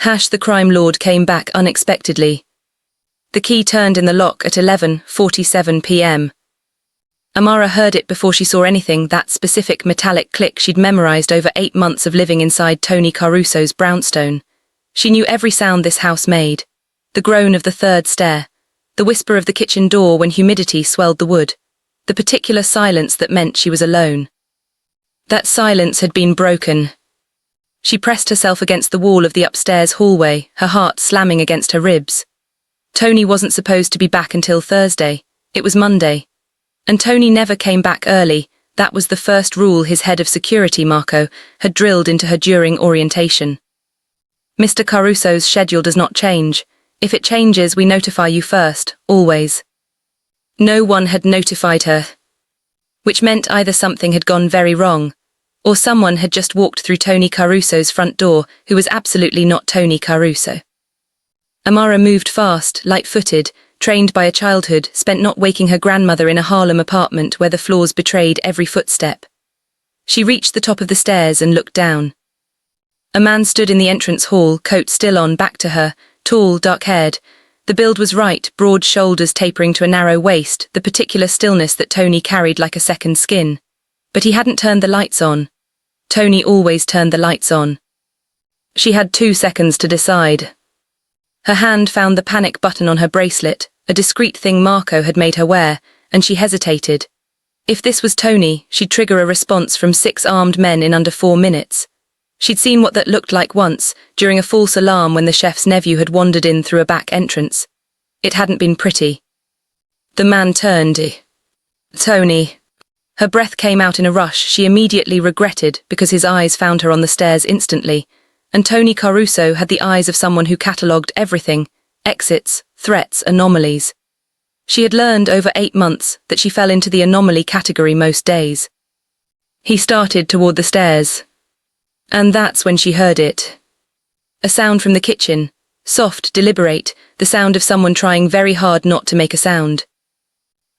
The crime lord came back unexpectedly. The key turned in the lock at 11:47 p.m. Amara heard it before she saw anything, that specific metallic click she'd memorized over 8 months of living inside Tony Caruso's brownstone. She knew every sound this house made. The groan of the third stair, the whisper of the kitchen door when humidity swelled the wood, the particular silence that meant she was alone. That silence had been broken. She pressed herself against the wall of the upstairs hallway, her heart slamming against her ribs. Tony wasn't supposed to be back until Thursday. It was Monday. And Tony never came back early. That was the first rule his head of security, Marco, had drilled into her during orientation. Mr. Caruso's schedule does not change. If it changes, we notify you first, always. No one had notified her, which meant either something had gone very wrong, or someone had just walked through Tony Caruso's front door who was absolutely not Tony Caruso. Amara moved fast, light-footed, trained by a childhood spent not waking her grandmother in a Harlem apartment where the floors betrayed every footstep. She reached the top of the stairs and looked down. A man stood in the entrance hall, coat still on, back to her, tall, dark-haired. The build was right, broad shoulders tapering to a narrow waist, the particular stillness that Tony carried like a second skin. But he hadn't turned the lights on. Tony always turned the lights on. She had 2 seconds to decide. Her hand found the panic button on her bracelet, a discreet thing Marco had made her wear, and she hesitated. If this was Tony, she'd trigger a response from 6 armed men in under 4 minutes. She'd seen what that looked like once, during a false alarm when the chef's nephew had wandered in through a back entrance. It hadn't been pretty. The man turned. Tony. Her breath came out in a rush she immediately regretted because his eyes found her on the stairs instantly, and Tony Caruso had the eyes of someone who catalogued everything, exits, threats, anomalies. She had learned over 8 months that she fell into the anomaly category most days. He started toward the stairs. And that's when she heard it. A sound from the kitchen, soft, deliberate, the sound of someone trying very hard not to make a sound.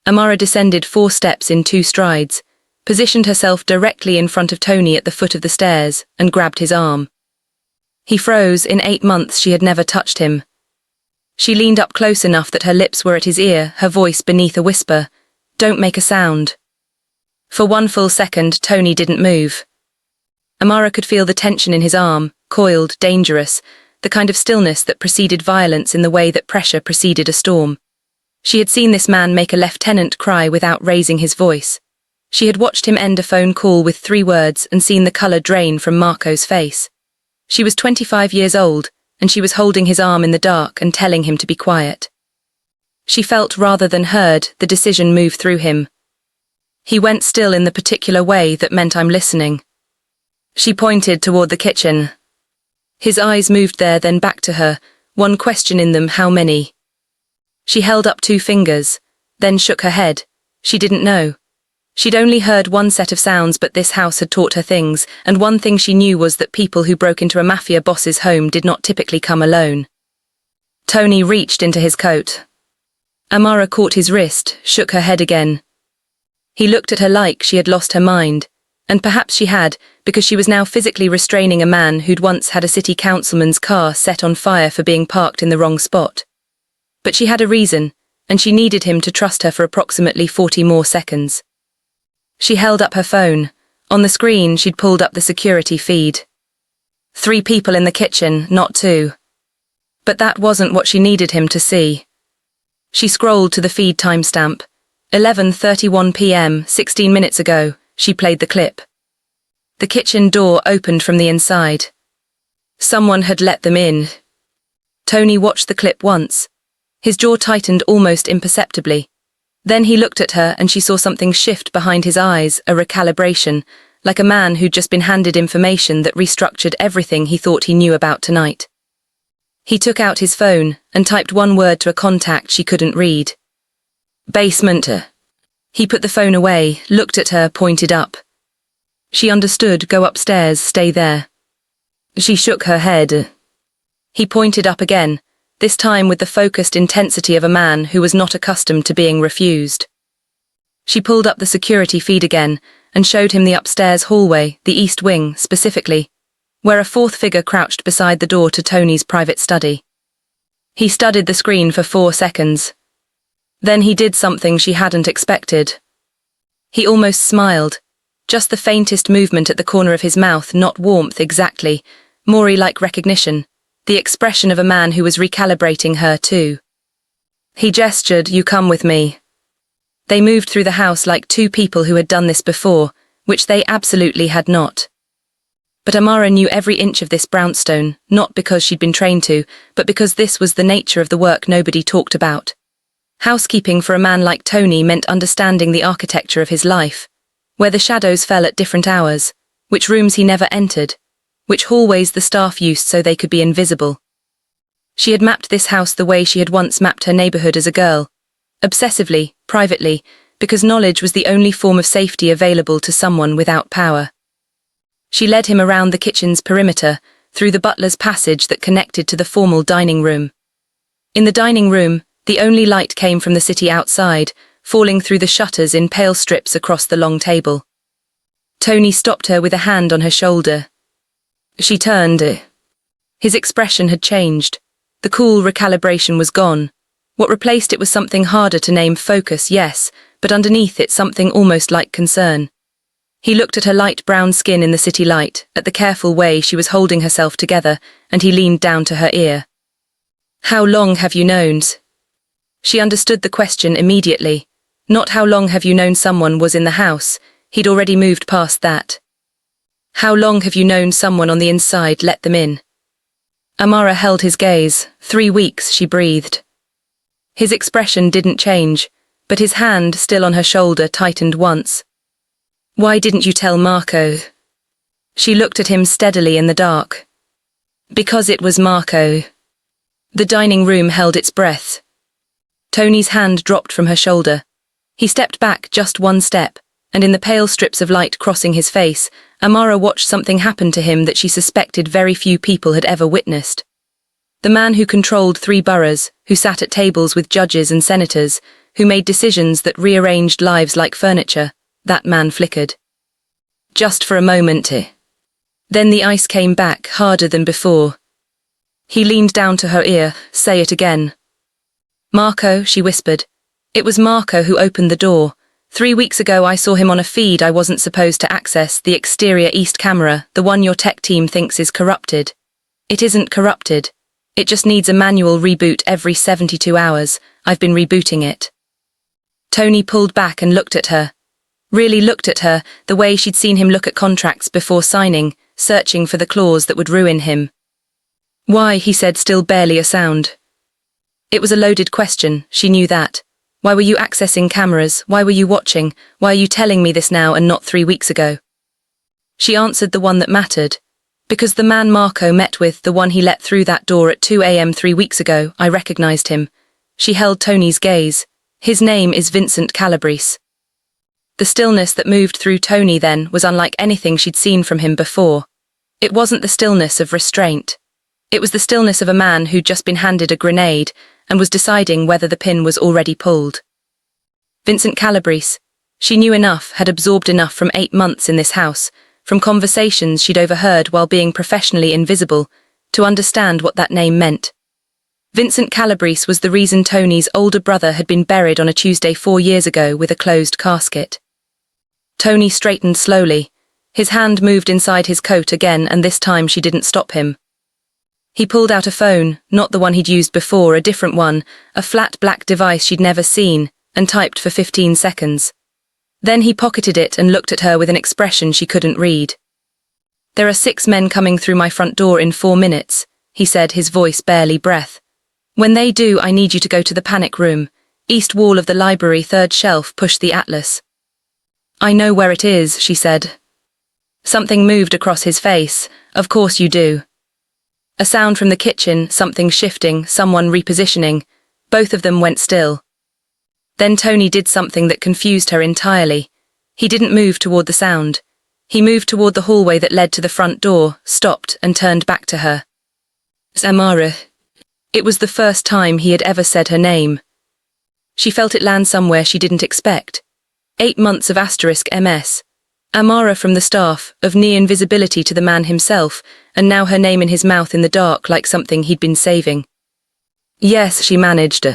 Amara descended 4 steps in 2 strides, positioned herself directly in front of Tony at the foot of the stairs, and grabbed his arm. He froze. In 8 months she had never touched him. She leaned up close enough that her lips were at his ear, her voice beneath a whisper. Don't make a sound. For 1 full second, Tony didn't move. Amara could feel the tension in his arm, coiled, dangerous, the kind of stillness that preceded violence in the way that pressure preceded a storm. She had seen this man make a lieutenant cry without raising his voice. She had watched him end a phone call with 3 words and seen the colour drain from Marco's face. She was 25 years old, and she was holding his arm in the dark and telling him to be quiet. She felt rather than heard the decision move through him. He went still in the particular way that meant I'm listening. She pointed toward the kitchen. His eyes moved there, then back to her, one question in them: how many? She held up 2 fingers, then shook her head. She didn't know. She'd only heard 1 set of sounds, but this house had taught her things, and one thing she knew was that people who broke into a mafia boss's home did not typically come alone. Tony reached into his coat. Amara caught his wrist, shook her head again. He looked at her like she had lost her mind, and perhaps she had, because she was now physically restraining a man who'd once had a city councilman's car set on fire for being parked in the wrong spot. But she had a reason, and she needed him to trust her for approximately 40 more seconds. She held up her phone. On the screen, she'd pulled up the security feed. 3 people in the kitchen, not 2. But that wasn't what she needed him to see. She scrolled to the feed timestamp. 11:31 p.m., 16 minutes ago. She played the clip. The kitchen door opened from the inside. Someone had let them in. Tony watched the clip once. His jaw tightened almost imperceptibly. Then he looked at her and she saw something shift behind his eyes, a recalibration, like a man who'd just been handed information that restructured everything he thought he knew about tonight. He took out his phone and typed 1 word to a contact she couldn't read. Basement. He put the phone away, looked at her, pointed up. She understood. Go upstairs, stay there. She shook her head. He pointed up again, this time with the focused intensity of a man who was not accustomed to being refused. She pulled up the security feed again and showed him the upstairs hallway, the east wing, specifically. where a fourth figure crouched beside the door to Tony's private study. He studied the screen for 4 seconds. Then he did something she hadn't expected. He almost smiled, just the faintest movement at the corner of his mouth, not warmth exactly, more like recognition, the expression of a man who was recalibrating her too. He gestured, "You come with me." They moved through the house like two people who had done this before, which they absolutely had not. But Amara knew every inch of this brownstone, not because she'd been trained to, but because this was the nature of the work nobody talked about. Housekeeping for a man like Tony meant understanding the architecture of his life, where the shadows fell at different hours, which rooms he never entered, which hallways the staff used so they could be invisible. She had mapped this house the way she had once mapped her neighborhood as a girl, obsessively, privately, because knowledge was the only form of safety available to someone without power. She led him around the kitchen's perimeter, through the butler's passage that connected to the formal dining room. In the dining room, the only light came from the city outside, falling through the shutters in pale strips across the long table. Tony stopped her with a hand on her shoulder. She turned. His expression had changed. The cool recalibration was gone. What replaced it was something harder to name: focus, yes, but underneath it something almost like concern. He looked at her light brown skin in the city light, at the careful way she was holding herself together, and he leaned down to her ear. "How long have you known?" She understood the question immediately. Not how long have you known someone was in the house, he'd already moved past that. How long have you known someone on the inside let them in? Amara held his gaze. 3 weeks, she breathed. His expression didn't change, but his hand, still on her shoulder, tightened once. "Why didn't you tell Marco?" She looked at him steadily in the dark. "Because it was Marco." The dining room held its breath. Tony's hand dropped from her shoulder. He stepped back just 1 step, and in the pale strips of light crossing his face, Amara watched something happen to him that she suspected very few people had ever witnessed. The man who controlled 3 boroughs, who sat at tables with judges and senators, who made decisions that rearranged lives like furniture, that man flickered. Just for a moment. Then the ice came back, harder than before. He leaned down to her ear. "Say it again." "Marco," she whispered. "It was Marco who opened the door. 3 weeks ago I saw him on a feed I wasn't supposed to access, the exterior east camera, the one your tech team thinks is corrupted. It isn't corrupted. It just needs a manual reboot every 72 hours. I've been rebooting it." Tony pulled back and looked at her. Really looked at her, the way she'd seen him look at contracts before signing, searching for the clause that would ruin him. "Why?" he said, still barely a sound. It was a loaded question, she knew that. Why were you accessing cameras? Why were you watching? Why are you telling me this now and not 3 weeks ago? She answered the one that mattered. Because the man Marco met with, the one he let through that door at 2 a.m. 3 weeks ago, I recognized him. She held Tony's gaze. His name is Vincent Calabrese. The stillness that moved through Tony then was unlike anything she'd seen from him before. It wasn't the stillness of restraint. It was the stillness of a man who'd just been handed a grenade and was deciding whether the pin was already pulled. Vincent Calabrese, she knew enough, had absorbed enough from 8 months in this house, from conversations she'd overheard while being professionally invisible, to understand what that name meant. Vincent Calabrese was the reason Tony's older brother had been buried on a Tuesday 4 years ago with a closed casket. Tony straightened slowly. His hand moved inside his coat again, and this time she didn't stop him. He pulled out a phone, not the one he'd used before, a different one, a flat black device she'd never seen, and typed for 15 seconds. Then he pocketed it and looked at her with an expression she couldn't read. "There are 6 men coming through my front door in 4 minutes, he said, his voice barely breath. "When they do, I need you to go to the panic room. East wall of the library, 3rd shelf, push the atlas." "I know where it is," she said. Something moved across his face. "Of course you do." A sound from the kitchen, something shifting, someone repositioning. Both of them went still. Then Tony did something that confused her entirely. He didn't move toward the sound. He moved toward the hallway that led to the front door, stopped, and turned back to her. "Amara." It was the first time he had ever said her name. She felt it land somewhere she didn't expect. 8 months of *MS. Amara from the staff, of near invisibility to the man himself, and now her name in his mouth in the dark like something he'd been saving. Yes, she managed.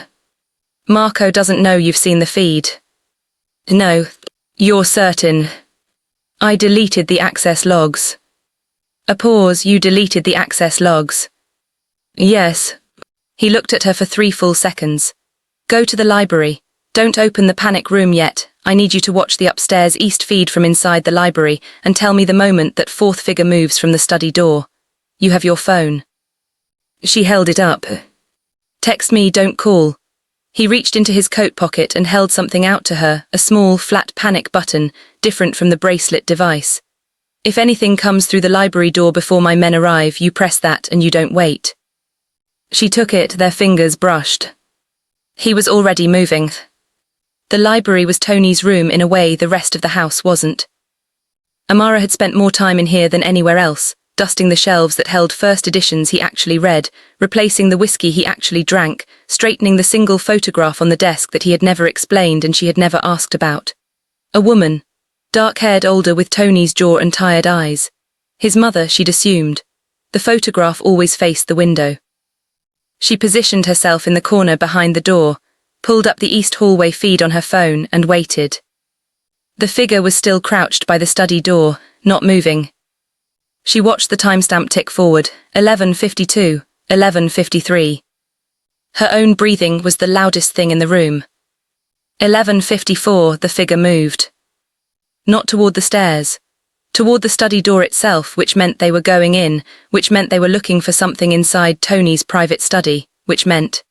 Marco doesn't know you've seen the feed. No. You're certain? I deleted the access logs. A pause. You deleted the access logs. Yes. He looked at her for 3 full seconds. Go to the library. Don't open the panic room yet. I need you to watch the upstairs east feed from inside the library and tell me the moment that 4th figure moves from the study door. You have your phone. She held it up. Text me, don't call. He reached into his coat pocket and held something out to her, a small, flat panic button, different from the bracelet device. If anything comes through the library door before my men arrive, you press that and you don't wait. She took it, their fingers brushed. He was already moving. The library was Tony's room in a way the rest of the house wasn't. Amara had spent more time in here than anywhere else, dusting the shelves that held first editions he actually read, replacing the whiskey he actually drank, straightening the single photograph on the desk that he had never explained and she had never asked about. A woman, dark-haired, older, with Tony's jaw and tired eyes. His mother, she'd assumed. The photograph always faced the window. She positioned herself in the corner behind the door, pulled up the east hallway feed on her phone and waited. The figure was still crouched by the study door, not moving. She watched the timestamp tick forward, 11:52, 11:53. Her own breathing was the loudest thing in the room. 11:54, the figure moved. Not toward the stairs. Toward the study door itself, which meant they were going in, which meant they were looking for something inside Tony's private study, which meant...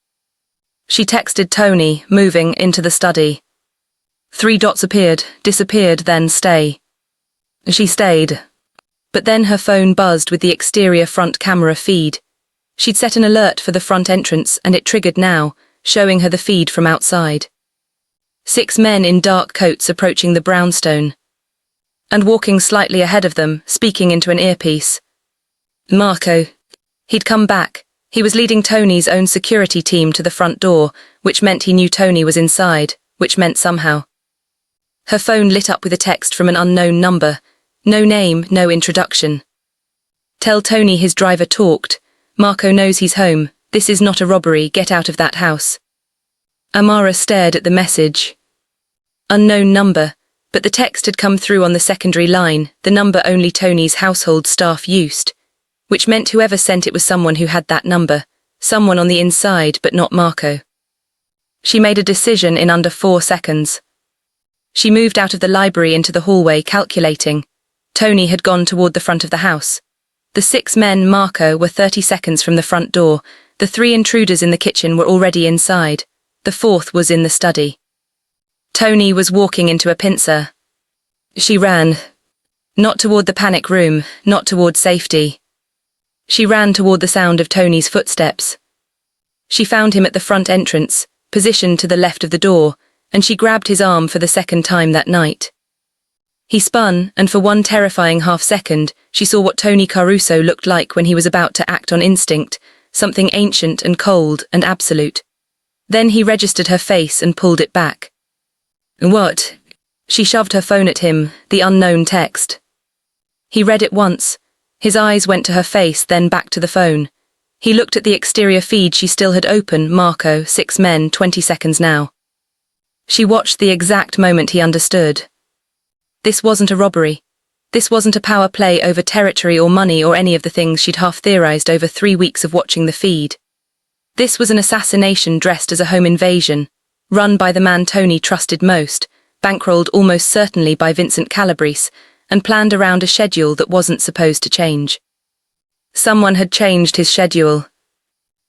She texted Tony, moving into the study. 3 dots appeared, disappeared, then stay. She stayed. But then her phone buzzed with the exterior front camera feed. She'd set an alert for the front entrance and it triggered now, showing her the feed from outside. 6 men in dark coats approaching the brownstone. And walking slightly ahead of them, speaking into an earpiece. Marco. He'd come back. He was leading Tony's own security team to the front door, which meant he knew Tony was inside, which meant somehow. Her phone lit up with a text from an unknown number. No name, no introduction. Tell Tony his driver talked. Marco knows he's home. This is not a robbery. Get out of that house. Amara stared at the message. Unknown number, but the text had come through on the secondary line, the number only Tony's household staff used, which meant whoever sent it was someone who had that number, someone on the inside but not Marco. She made a decision in under 4 seconds. She moved out of the library into the hallway, calculating. Tony had gone toward the front of the house. The 6 men, Marco, were 30 seconds from the front door. The 3 intruders in the kitchen were already inside. The 4th was in the study. Tony was walking into a pincer. She ran. Not toward the panic room, not toward safety. She ran toward the sound of Tony's footsteps. She found him at the front entrance, positioned to the left of the door, and she grabbed his arm for the 2nd time that night. He spun, and for one terrifying half-second, she saw what Tony Caruso looked like when he was about to act on instinct, something ancient and cold and absolute. Then he registered her face and pulled it back. What? She shoved her phone at him, the unknown text. He read it once. His eyes went to her face, then back to the phone. He looked at the exterior feed she still had open, Marco, 6 men, 20 seconds now. She watched the exact moment he understood. This wasn't a robbery. This wasn't a power play over territory or money or any of the things she'd half theorized over 3 weeks of watching the feed. This was an assassination dressed as a home invasion, run by the man Tony trusted most, bankrolled almost certainly by Vincent Calabrese, and planned around a schedule that wasn't supposed to change. Someone had changed his schedule.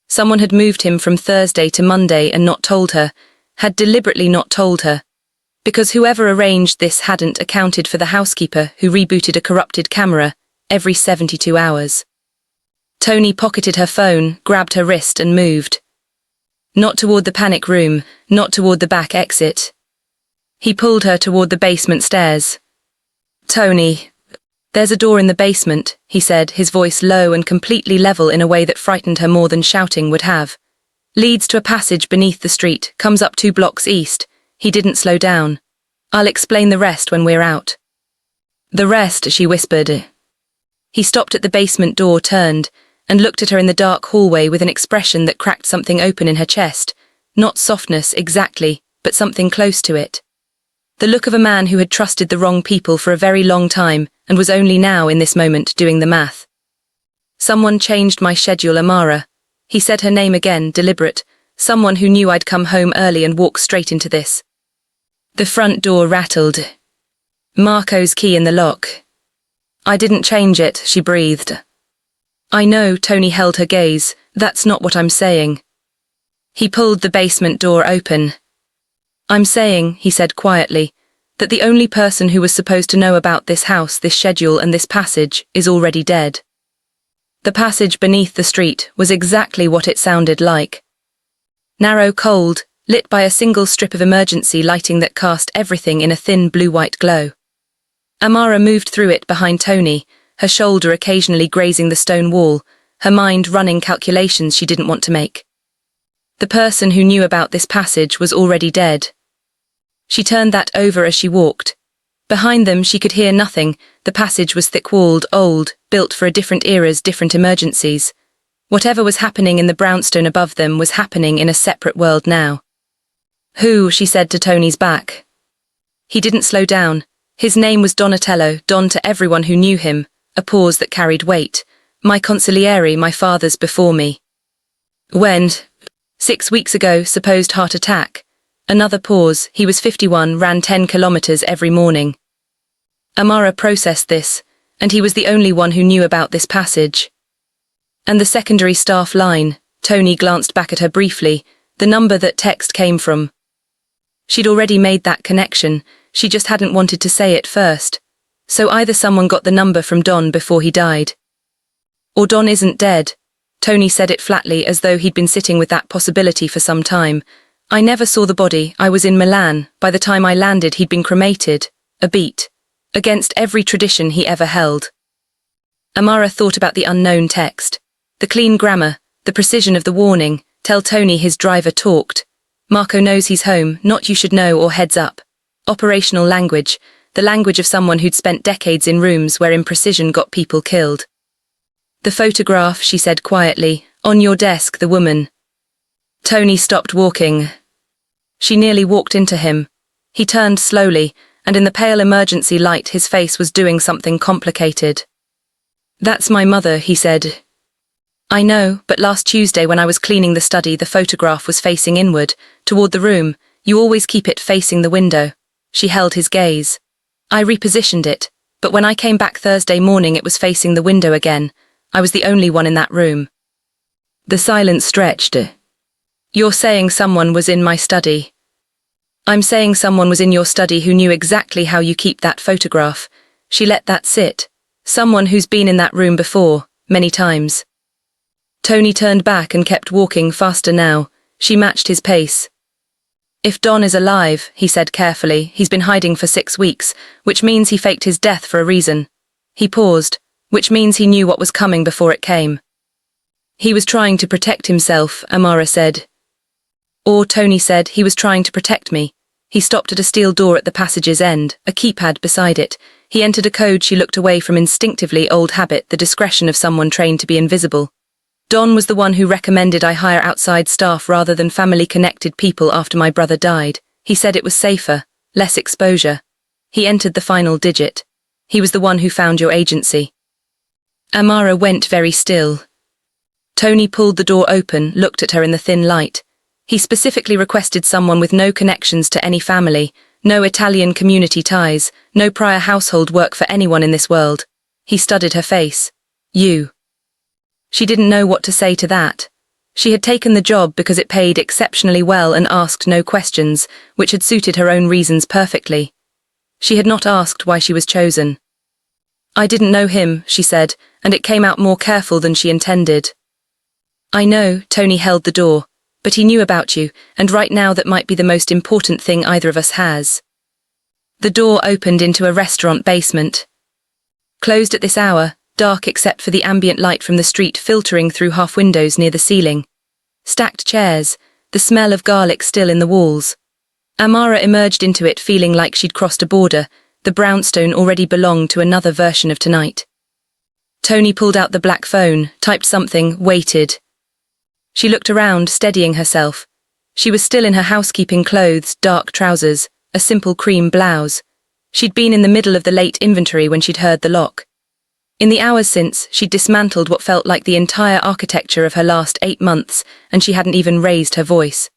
Someone had moved him from Thursday to Monday and not told her, had deliberately not told her, because whoever arranged this hadn't accounted for the housekeeper who rebooted a corrupted camera every 72 hours. Tony pocketed her phone, grabbed her wrist and moved. Not toward the panic room, not toward the back exit. He pulled her toward the basement stairs. Tony, there's a door in the basement, he said, his voice low and completely level in a way that frightened her more than shouting would have. Leads to a passage beneath the street, comes up 2 blocks east. He didn't slow down. I'll explain the rest when we're out. The rest, she whispered. He stopped at the basement door, turned, and looked at her in the dark hallway with an expression that cracked something open in her chest. Not softness, exactly, but something close to it. The look of a man who had trusted the wrong people for a very long time and was only now, in this moment, doing the math. Someone changed my schedule, Amara. He said her name again, deliberate. Someone who knew I'd come home early and walk straight into this. The front door rattled. Marco's key in the lock. I didn't change it, she breathed. I know, Tony held her gaze. That's not what I'm saying. He pulled the basement door open. I'm saying, he said quietly, that the only person who was supposed to know about this house, this schedule and this passage is already dead. The passage beneath the street was exactly what it sounded like. Narrow, cold, lit by a single strip of emergency lighting that cast everything in a thin blue-white glow. Amara moved through it behind Tony, her shoulder occasionally grazing the stone wall, her mind running calculations she didn't want to make. The person who knew about this passage was already dead. She turned that over as she walked. Behind them she could hear nothing. The passage was thick-walled, old, built for a different era's different emergencies. Whatever was happening in the brownstone above them was happening in a separate world now. Who, she said to Tony's back. He didn't slow down. His name was Donatello, Don to everyone who knew him, a pause that carried weight. My consigliere, my father's before me. When? 6 weeks ago, supposed heart attack. Another pause. He was 51, ran 10 kilometers every morning. Amara processed this, and he was the only one who knew about this passage. And the secondary staff line, Tony glanced back at her briefly, the number that text came from. She'd already made that connection, she just hadn't wanted to say it first. So either someone got the number from Don before he died. Or Don isn't dead. Tony said it flatly as though he'd been sitting with that possibility for some time. I never saw the body, I was in Milan. By the time I landed he'd been cremated. A beat. Against every tradition he ever held. Amara thought about the unknown text. The clean grammar, the precision of the warning, tell Tony his driver talked. Marco knows he's home, not you should know or heads up. Operational language, the language of someone who'd spent decades in rooms where imprecision got people killed. The photograph, she said quietly, on your desk, the woman. Tony stopped walking. She nearly walked into him. He turned slowly, and in the pale emergency light his face was doing something complicated. That's my mother, he said. I know, but last Tuesday when I was cleaning the study the photograph was facing inward, toward the room. You always keep it facing the window. She held his gaze. I repositioned it, but when I came back Thursday morning it was facing the window again. I was the only one in that room. The silence stretched. You're saying someone was in my study. I'm saying someone was in your study who knew exactly how you keep that photograph. She let that sit. Someone who's been in that room before, many times. Tony turned back and kept walking faster now. She matched his pace. If Don is alive, he said carefully, he's been hiding for 6 weeks, which means he faked his death for a reason. He paused, which means he knew what was coming before it came. He was trying to protect himself, Amara said. Or, Tony said, he was trying to protect me. He stopped at a steel door at the passage's end, a keypad beside it. He entered a code she looked away from instinctively, old habit, the discretion of someone trained to be invisible. Don was the one who recommended I hire outside staff rather than family-connected people after my brother died. He said it was safer, less exposure. He entered the final digit. He was the one who found your agency. Amara went very still. Tony pulled the door open, looked at her in the thin light. He specifically requested someone with no connections to any family, no Italian community ties, no prior household work for anyone in this world. He studied her face. You. She didn't know what to say to that. She had taken the job because it paid exceptionally well and asked no questions, which had suited her own reasons perfectly. She had not asked why she was chosen. I didn't know him, she said, and it came out more careful than she intended. I know, Tony held the door, but he knew about you, and right now that might be the most important thing either of us has. The door opened into a restaurant basement. Closed at this hour, dark except for the ambient light from the street filtering through half windows near the ceiling. Stacked chairs, the smell of garlic still in the walls. Amara emerged into it feeling like she'd crossed a border, The brownstone already belonged to another version of tonight. Tony pulled out the black phone, typed something, waited. She looked around, steadying herself. She was still in her housekeeping clothes, dark trousers, a simple cream blouse. She'd been in the middle of the late inventory when she'd heard the lock. In the hours since, she'd dismantled what felt like the entire architecture of her last 8 months, and she hadn't even raised her voice.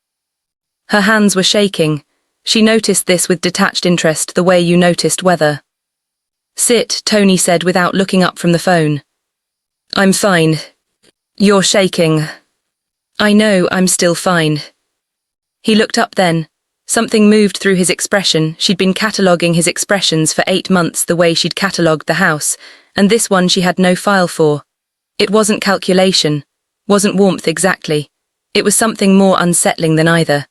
Her hands were shaking. She noticed this with detached interest, the way you noticed weather. "Sit," Tony said without looking up from the phone. "I'm fine. You're shaking." "I know, I'm still fine." He looked up then. Something moved through his expression. She'd been cataloguing his expressions for 8 months the way she'd catalogued the house, and this one she had no file for. It wasn't calculation, wasn't warmth exactly. It was something more unsettling than either.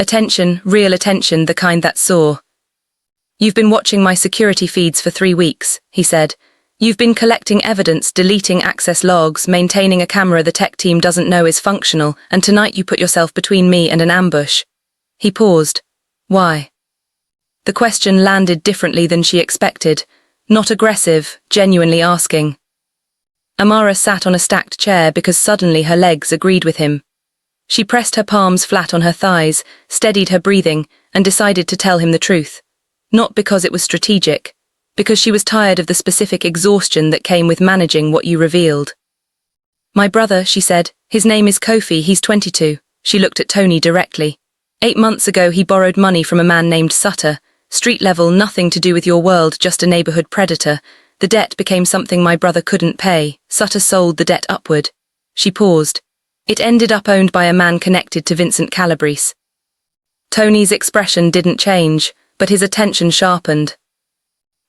Attention, real attention, the kind that saw. "You've been watching my security feeds for 3 weeks, he said. "You've been collecting evidence, deleting access logs, maintaining a camera the tech team doesn't know is functional, and tonight you put yourself between me and an ambush." He paused. "Why?" The question landed differently than she expected. Not aggressive, genuinely asking. Amara sat on a stacked chair because suddenly her legs agreed with him. She pressed her palms flat on her thighs, steadied her breathing, and decided to tell him the truth. Not because it was strategic, because she was tired of the specific exhaustion that came with managing what you revealed. "My brother," she said. "His name is Kofi, he's 22. She looked at Tony directly. 8 months ago he borrowed money from a man named Sutter. Street level, nothing to do with your world, just a neighborhood predator. The debt became something my brother couldn't pay. Sutter sold the debt upward." She paused. "It ended up owned by a man connected to Vincent Calabrese." Tony's expression didn't change, but his attention sharpened.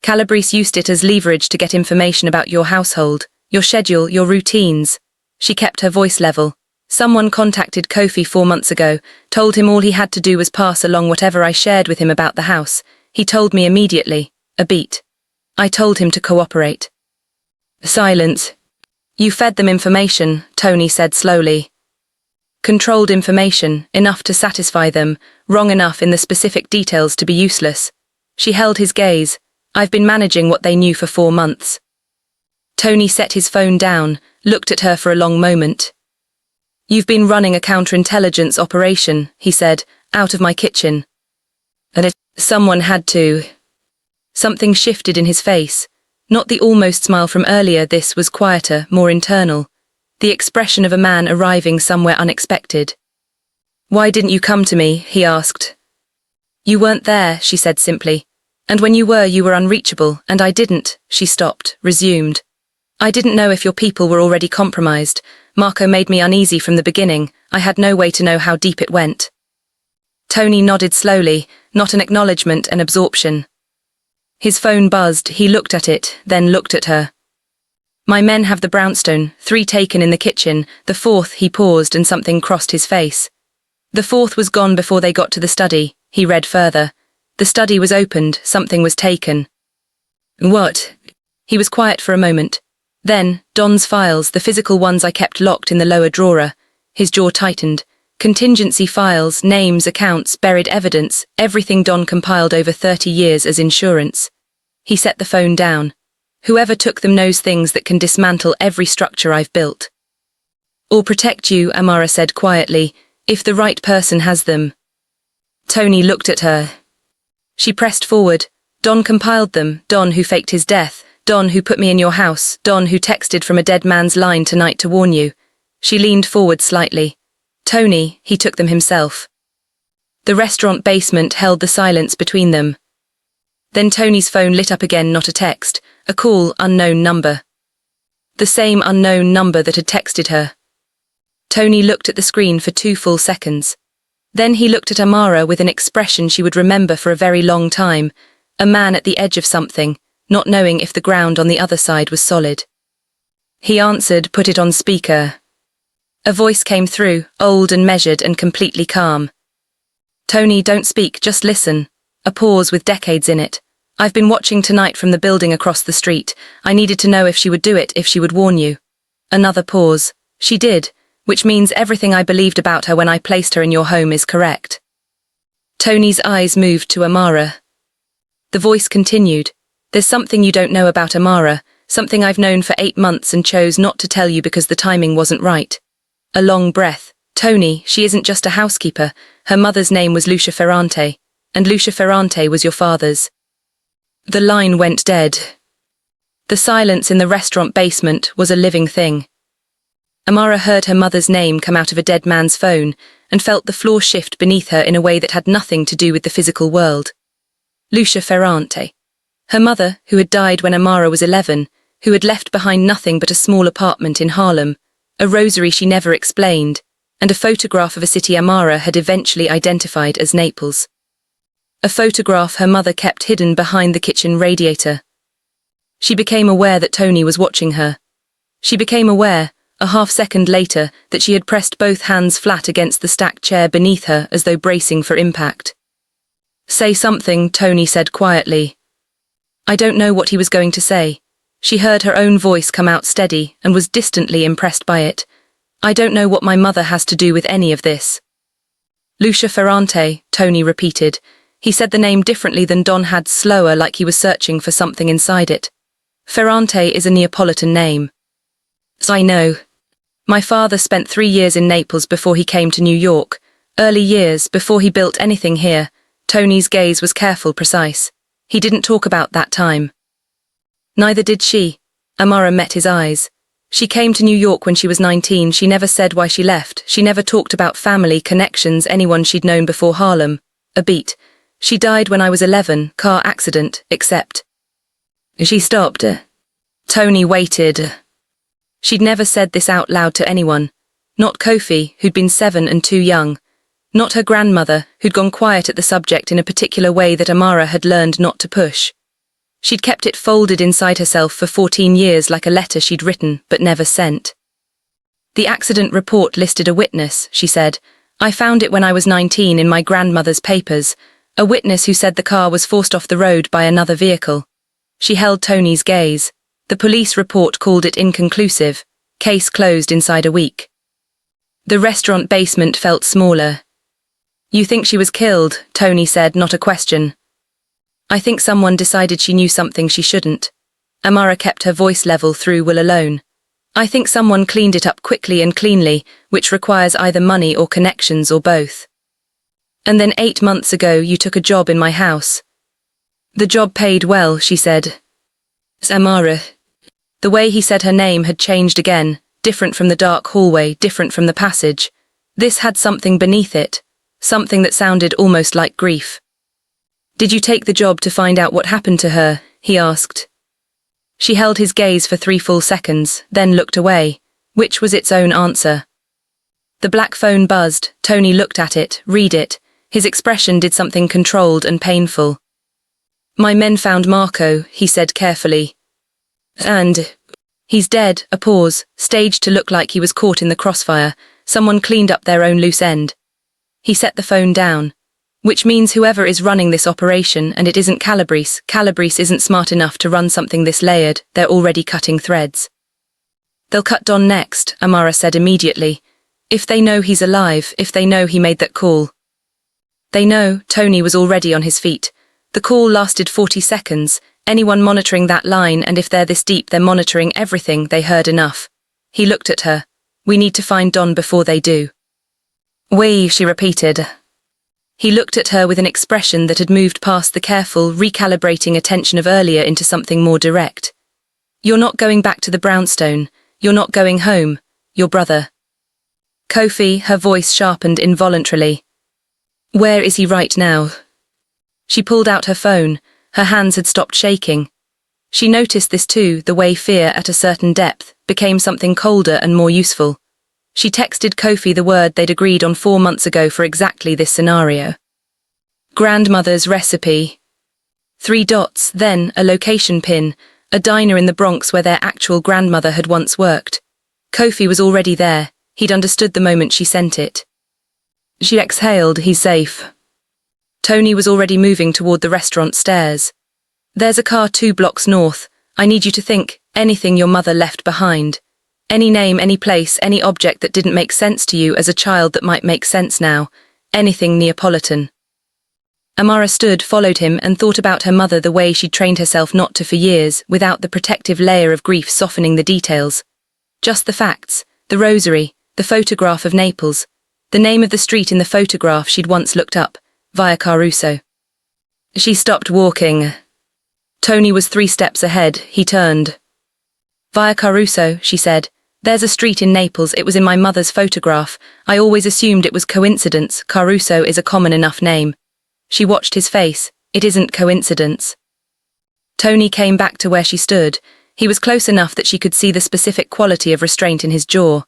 "Calabrese used it as leverage to get information about your household, your schedule, your routines." She kept her voice level. "Someone contacted Kofi 4 months ago, told him all he had to do was pass along whatever I shared with him about the house. He told me immediately. A beat. I told him to cooperate." Silence. "You fed them information," Tony said slowly. "Controlled information, enough to satisfy them, wrong enough in the specific details to be useless." She held his gaze. "I've been managing what they knew for 4 months." Tony set his phone down, looked at her for a long moment. "You've been running a counterintelligence operation," he said, "out of my kitchen. And someone had to." Something shifted in his face. Not the almost smile from earlier, this was quieter, more internal. The expression of a man arriving somewhere unexpected. "Why didn't you come to me?" he asked. "You weren't there," she said simply. "And when you were unreachable, and I didn't." She stopped, resumed. "I didn't know if your people were already compromised. Marco made me uneasy from the beginning. I had no way to know how deep it went." Tony nodded slowly, not an acknowledgement, an absorption. His phone buzzed. He looked at it, then looked at her. "My men have the brownstone, 3 taken in the kitchen, the 4th," he paused and something crossed his face. "The 4th was gone before they got to the study," he read further. "The study was opened, something was taken." "What?" He was quiet for a moment. "Then, Don's files, the physical ones I kept locked in the lower drawer." His jaw tightened. "Contingency files, names, accounts, buried evidence, everything Don compiled over 30 years as insurance." He set the phone down. "Whoever took them knows things that can dismantle every structure I've built." "Or protect you," Amara said quietly, "if the right person has them." Tony looked at her. She pressed forward. "Don compiled them, Don who faked his death, Don who put me in your house, Don who texted from a dead man's line tonight to warn you." She leaned forward slightly. "Tony, he took them himself." The restaurant basement held the silence between them. Then Tony's phone lit up again, not a text, a call, unknown number. The same unknown number that had texted her. Tony looked at the screen for 2 full seconds. Then he looked at Amara with an expression she would remember for a very long time, a man at the edge of something, not knowing if the ground on the other side was solid. He answered, put it on speaker. A voice came through, old and measured and completely calm. "Tony, don't speak, just listen." A pause with decades in it. "I've been watching tonight from the building across the street. I needed to know if she would do it, if she would warn you." Another pause. "She did, which means everything I believed about her when I placed her in your home is correct." Tony's eyes moved to Amara. The voice continued. There's something you don't know about Amara, something I've known for 8 months and chose not to tell you because the timing wasn't right. A long breath. Tony, she isn't just a housekeeper. Her mother's name was Lucia Ferrante, and Lucia Ferrante was your father's. The line went dead. The silence in the restaurant basement was a living thing. Amara heard her mother's name come out of a dead man's phone and felt the floor shift beneath her in a way that had nothing to do with the physical world. Lucia Ferrante. Her mother, who had died when Amara was 11, who had left behind nothing but a small apartment in Harlem, a rosary she never explained, and a photograph of a city Amara had eventually identified as Naples. A photograph her mother kept hidden behind the kitchen radiator. She became aware that Tony was watching her. She became aware, a half-second later, that she had pressed both hands flat against the stacked chair beneath her as though bracing for impact. Say something, Tony said quietly. I don't know what he was going to say. She heard her own voice come out steady and was distantly impressed by it. I don't know what my mother has to do with any of this. Lucia Ferrante, Tony repeated. He said the name differently than Don had, slower, like he was searching for something inside it. Ferrante is a Neapolitan name. I know. My father spent 3 years in Naples before he came to New York. Early years, before he built anything here. Tony's gaze was careful, precise. He didn't talk about that time. Neither did she. Amara met his eyes. She came to New York when she was 19. She never said why she left. She never talked about family, connections, anyone she'd known before Harlem. A beat. She died when I was 11, car accident, except. She stopped. Tony waited. She'd never said this out loud to anyone. Not Kofi, who'd been 7 and too young. Not her grandmother, who'd gone quiet at the subject in a particular way that Amara had learned not to push. She'd kept it folded inside herself for 14 years like a letter she'd written but never sent. The accident report listed a witness, she said. I found it when I was 19 in my grandmother's papers. A witness who said the car was forced off the road by another vehicle. She held Tony's gaze. The police report called it inconclusive. Case closed inside a week. The restaurant basement felt smaller. You think she was killed, Tony said, not a question. I think someone decided she knew something she shouldn't. Amara kept her voice level through Will alone. I think someone cleaned it up quickly and cleanly, which requires either money or connections or both. And then 8 months ago you took a job in my house. The job paid well, she said. Amara. The way he said her name had changed again, different from the dark hallway, different from the passage. This had something beneath it, something that sounded almost like grief. Did you take the job to find out what happened to her? He asked. She held his gaze for 3 full seconds, then looked away, which was its own answer. The black phone buzzed. Tony looked at it, read it. His expression did something controlled and painful. My men found Marco, he said carefully. And he's dead. A pause, staged to look like he was caught in the crossfire. Someone cleaned up their own loose end. He set the phone down. Which means whoever is running this operation, and it isn't Calabrese isn't smart enough to run something this layered, they're already cutting threads. They'll cut Don next, Amara said immediately. If they know he's alive, if they know he made that call. They know. Tony was already on his feet. The call lasted 40 seconds, anyone monitoring that line, and if they're this deep they're monitoring everything, they heard enough. He looked at her. We need to find Don before they do. We, she repeated. He looked at her with an expression that had moved past the careful, recalibrating attention of earlier into something more direct. You're not going back to the brownstone. You're not going home. Your brother. Kofi, her voice sharpened involuntarily. Where is he right now? She pulled out her phone. Her hands had stopped shaking. She noticed this too, the way fear at a certain depth became something colder and more useful. She texted Kofi the word they'd agreed on 4 months ago for exactly this scenario. Grandmother's recipe. 3 dots, then a location pin, a diner in the Bronx where their actual grandmother had once worked. Kofi was already there. He'd understood the moment she sent it. She exhaled, he's safe. Tony was already moving toward the restaurant stairs. There's a car 2 blocks north. I need you to think, anything your mother left behind. Any name, any place, any object that didn't make sense to you as a child that might make sense now. Anything Neapolitan. Amara stood, followed him, and thought about her mother the way she'd trained herself not to for years, without the protective layer of grief softening the details. Just the facts, the rosary, the photograph of Naples, the name of the street in the photograph she'd once looked up, Via Caruso. She stopped walking. Tony was 3 steps ahead. He turned. Via Caruso, she said. There's a street in Naples. It was in my mother's photograph. I always assumed it was coincidence. Caruso is a common enough name. She watched his face. It isn't coincidence. Tony came back to where she stood. He was close enough that she could see the specific quality of restraint in his jaw.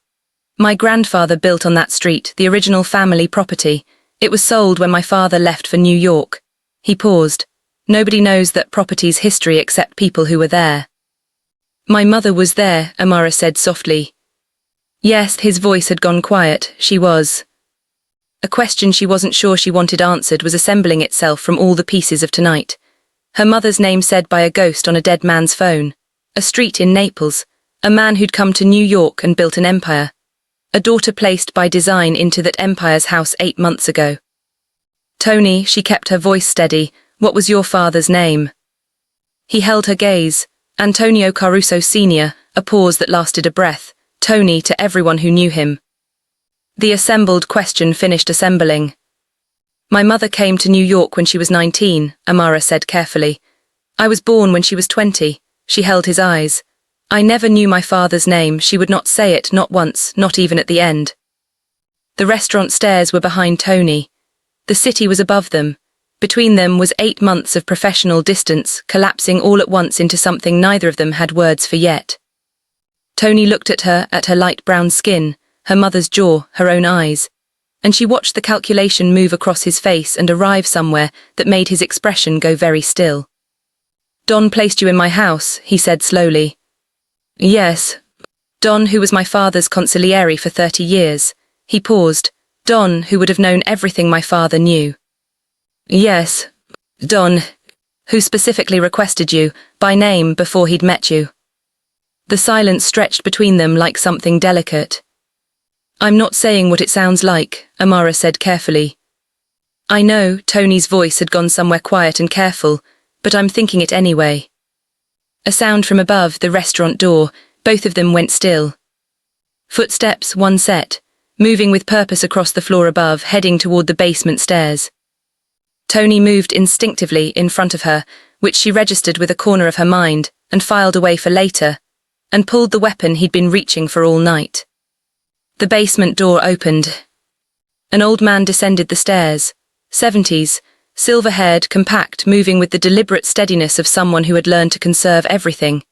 My grandfather built on that street, the original family property. It was sold when my father left for New York. He paused. Nobody knows that property's history except people who were there. My mother was there, Amara said softly. Yes, his voice had gone quiet. She was. A question she wasn't sure she wanted answered was assembling itself from all the pieces of tonight. Her mother's name said by a ghost on a dead man's phone. A street in Naples. A man who'd come to New York and built an empire. A daughter placed by design into that empire's house 8 months ago. Tony, she kept her voice steady. What was your father's name? He held her gaze. Antonio Caruso Sr., a pause that lasted a breath. Tony to everyone who knew him. The assembled question finished assembling. My mother came to New York when she was 19, Amara said carefully. I was born when she was 20. She held his eyes. I never knew my father's name. She would not say it, not once, not even at the end. The restaurant stairs were behind Tony. The city was above them. Between them was 8 months of professional distance, collapsing all at once into something neither of them had words for yet. Tony looked at her light brown skin, her mother's jaw, her own eyes, and she watched the calculation move across his face and arrive somewhere that made his expression go very still. Don placed you in my house, he said slowly. Yes. Don, who was my father's consigliere for 30 years. He paused. Don, who would have known everything my father knew. Yes. Don, who specifically requested you, by name, before he'd met you. The silence stretched between them like something delicate. I'm not saying what it sounds like, Amara said carefully. I know, Tony's voice had gone somewhere quiet and careful, but I'm thinking it anyway. A sound from above, the restaurant door, both of them went still. Footsteps, one set, moving with purpose across the floor above, heading toward the basement stairs. Tony moved instinctively in front of her, which she registered with a corner of her mind, and filed away for later, and pulled the weapon he'd been reaching for all night. The basement door opened. An old man descended the stairs, 70s, silver-haired, compact, moving with the deliberate steadiness of someone who had learned to conserve everything.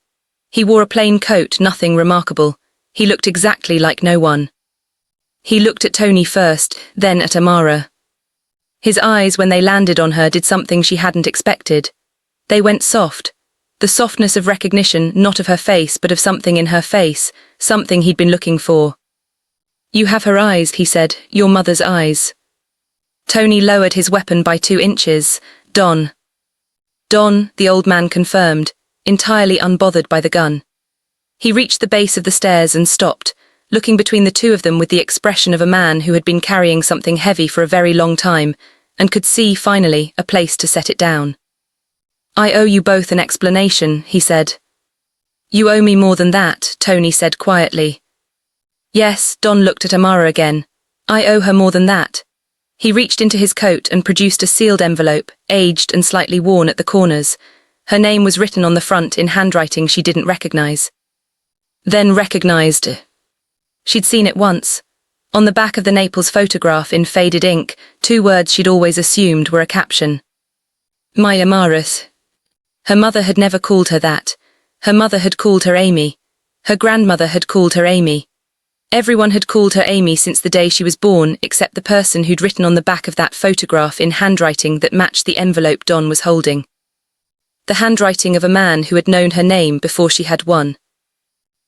He wore a plain coat, nothing remarkable. He looked exactly like no one. He looked at Tony first, then at Amara. His eyes, when they landed on her, did something she hadn't expected. They went soft. The softness of recognition, not of her face, but of something in her face, something he'd been looking for. You have her eyes, he said, your mother's eyes. Tony lowered his weapon by 2 inches. Don. Don, the old man confirmed, entirely unbothered by the gun. He reached the base of the stairs and stopped, looking between the two of them with the expression of a man who had been carrying something heavy for a very long time, and could see, finally, a place to set it down. I owe you both an explanation, he said. You owe me more than that, Tony said quietly. Yes, Don looked at Amara again. I owe her more than that. He reached into his coat and produced a sealed envelope, aged and slightly worn at the corners. Her name was written on the front in handwriting she didn't recognize. Then recognized. She'd seen it once. On the back of the Naples photograph in faded ink, 2 words she'd always assumed were a caption. My Amaris. Her mother had never called her that. Her mother had called her Amy. Her grandmother had called her Amy. Everyone had called her Amy since the day she was born, except the person who'd written on the back of that photograph in handwriting that matched the envelope Don was holding. The handwriting of a man who had known her name before she had one.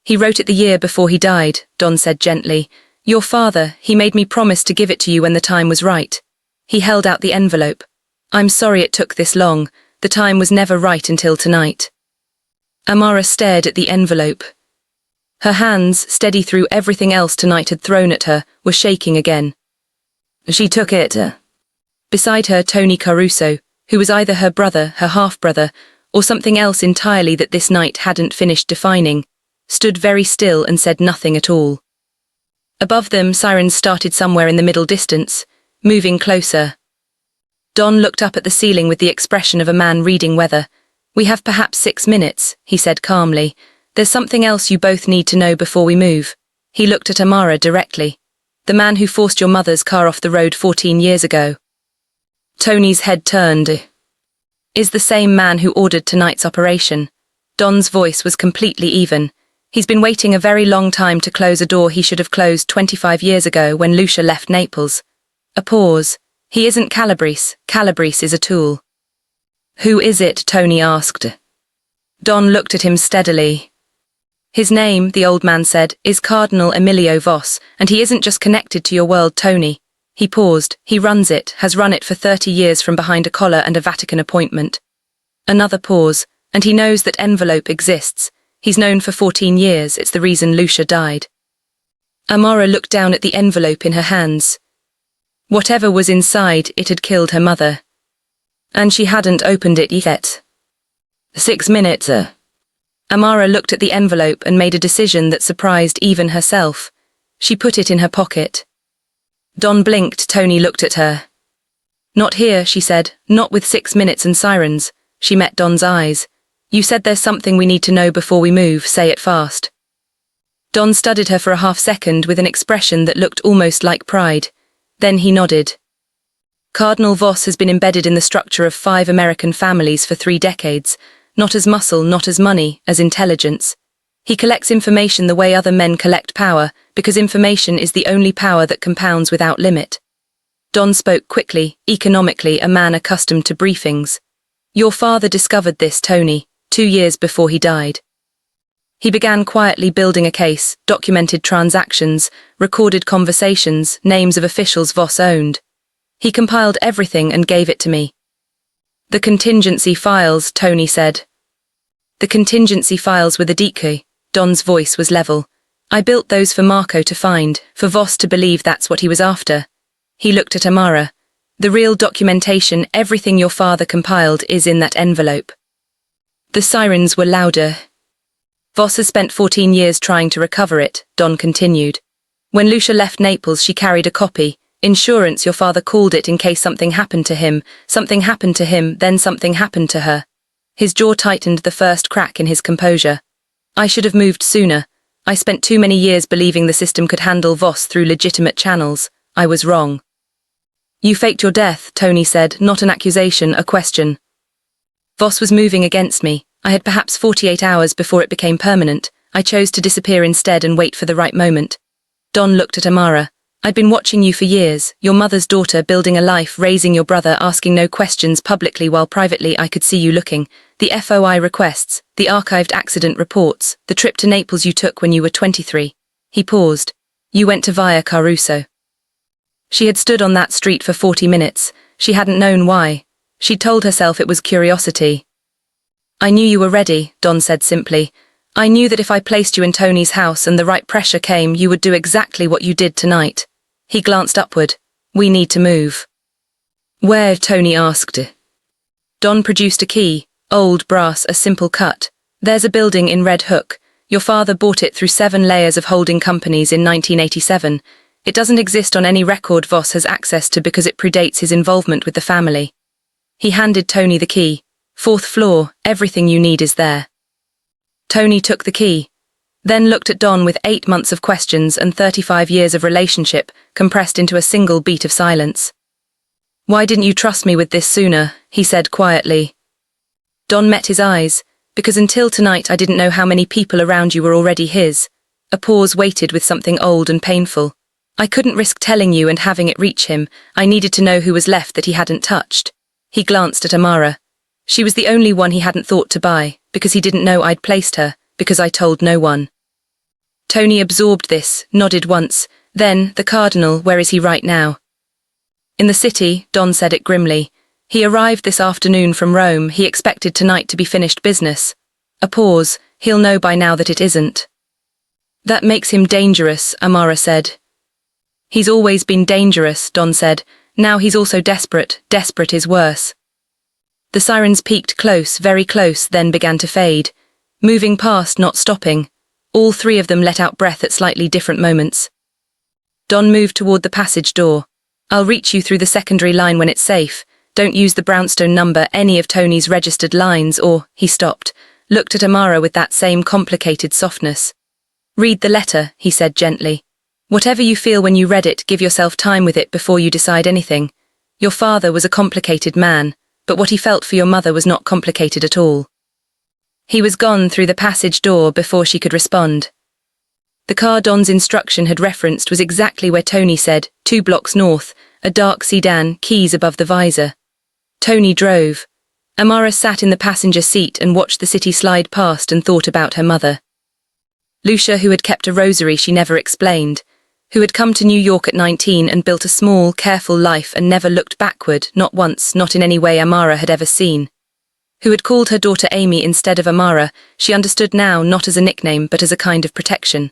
He wrote it the year before he died, Don said gently. Your father, he made me promise to give it to you when the time was right. He held out the envelope. I'm sorry it took this long. The time was never right until tonight. Amara stared at the envelope. Her hands, steady through everything else tonight had thrown at her, were shaking again. She took it. Beside her, Tony Caruso, who was either her brother, her half-brother, or something else entirely that this night hadn't finished defining, stood very still and said nothing at all. Above them, sirens started somewhere in the middle distance, moving closer. Don looked up at the ceiling with the expression of a man reading weather. "We have perhaps 6 minutes," he said calmly. "There's something else you both need to know before we move." He looked at Amara directly. "The man who forced your mother's car off the road 14 years ago." Tony's head turned. "Is the same man who ordered tonight's operation." Don's voice was completely even. "He's been waiting a very long time to close a door he should have closed 25 years ago when Lucia left Naples." A pause. "He isn't Calabrese. Calabrese is a tool." "Who is it?" Tony asked. Don looked at him steadily. "His name," the old man said, "is Cardinal Emilio Voss, and he isn't just connected to your world, Tony." He paused. "He runs it, has run it for 30 years from behind a collar and a Vatican appointment." Another pause. "And he knows that envelope exists. He's known for 14 years, it's the reason Lucia died." Amara looked down at the envelope in her hands. Whatever was inside, it had killed her mother. And she hadn't opened it yet. 6 minutes. Amara looked at the envelope and made a decision that surprised even herself. She put it in her pocket. Don blinked. Tony looked at her. "Not here," she said, "not with 6 minutes and sirens." She met Don's eyes. "You said there's something we need to know before we move, say it fast." Don studied her for a half-second with an expression that looked almost like pride. Then he nodded. "Cardinal Voss has been embedded in the structure of 5 American families for 3 decades, not as muscle, not as money, as intelligence. He collects information the way other men collect power, because information is the only power that compounds without limit." Don spoke quickly, economically, a man accustomed to briefings. "Your father discovered this, Tony, 2 years before he died. He began quietly building a case, documented transactions, recorded conversations, names of officials Voss owned. He compiled everything and gave it to me." "The contingency files," Tony said. "The contingency files were the decoy." Don's voice was level. "I built those for Marco to find, for Voss to believe that's what he was after." He looked at Amara. "The real documentation, everything your father compiled, is in that envelope." The sirens were louder. "Voss has spent 14 years trying to recover it," Don continued. "When Lucia left Naples, she carried a copy. Insurance, your father called it in case something happened to him. Something happened to him, then something happened to her." His jaw tightened, the first crack in his composure. "I should have moved sooner. I spent too many years believing the system could handle Voss through legitimate channels. I was wrong." "You faked your death," Tony said, "not an accusation, a question." "Voss was moving against me. I had perhaps 48 hours before it became permanent. I chose to disappear instead and wait for the right moment." Don looked at Amara. "I'd been watching you for years, your mother's daughter, building a life, raising your brother, asking no questions publicly while privately I could see you looking. The FOI requests, the archived accident reports, the trip to Naples you took when you were 23. He paused. "You went to Via Caruso." She had stood on that street for 40 minutes. She hadn't known why. She'd told herself it was curiosity. "I knew you were ready," Don said simply. "I knew that if I placed you in Tony's house and the right pressure came, you would do exactly what you did tonight." He glanced upward. "We need to move." "Where?" Tony asked. Don produced a key, old brass, a simple cut. "There's a building in Red Hook. Your father bought it through 7 layers of holding companies in 1987. It doesn't exist on any record Voss has access to because it predates his involvement with the family." He handed Tony the key. "4th floor, everything you need is there." Tony took the key, then looked at Don with 8 months of questions and 35 years of relationship compressed into a single beat of silence. "Why didn't you trust me with this sooner?" he said quietly. Don met his eyes. "Because until tonight I didn't know how many people around you were already his." A pause waited with something old and painful. "I couldn't risk telling you and having it reach him. I needed to know who was left that he hadn't touched." He glanced at Amara. "She was the only one he hadn't thought to buy, because he didn't know I'd placed her, because I told no one." Tony absorbed this, nodded once. Then, "The Cardinal, where is he right now?" "In the city," Don said it grimly. "He arrived this afternoon from Rome. He expected tonight to be finished business." A pause. "He'll know by now that it isn't." "That makes him dangerous," Amara said. "He's always been dangerous," Don said. "Now he's also desperate. Desperate is worse." The sirens peaked close, very close, then began to fade. Moving past, not stopping. All three of them let out breath at slightly different moments. Don moved toward the passage door. I'll reach you through the secondary line when it's safe. Don't use the brownstone number, any of Tony's registered lines, or, he stopped, looked at Amara with that same complicated softness. Read the letter, he said gently. Whatever you feel when you read it, give yourself time with it before you decide anything. Your father was a complicated man, but what he felt for your mother was not complicated at all. He was gone through the passage door before she could respond. The car Don's instruction had referenced was exactly where Tony said, 2 blocks north, a dark sedan, keys above the visor. Tony drove. Amara sat in the passenger seat and watched the city slide past and thought about her mother. Lucia, who had kept a rosary she never explained, who had come to New York at 19 and built a small, careful life and never looked backward, not once, not in any way Amara had ever seen. Who had called her daughter Amy instead of Amara, she understood now not as a nickname but as a kind of protection.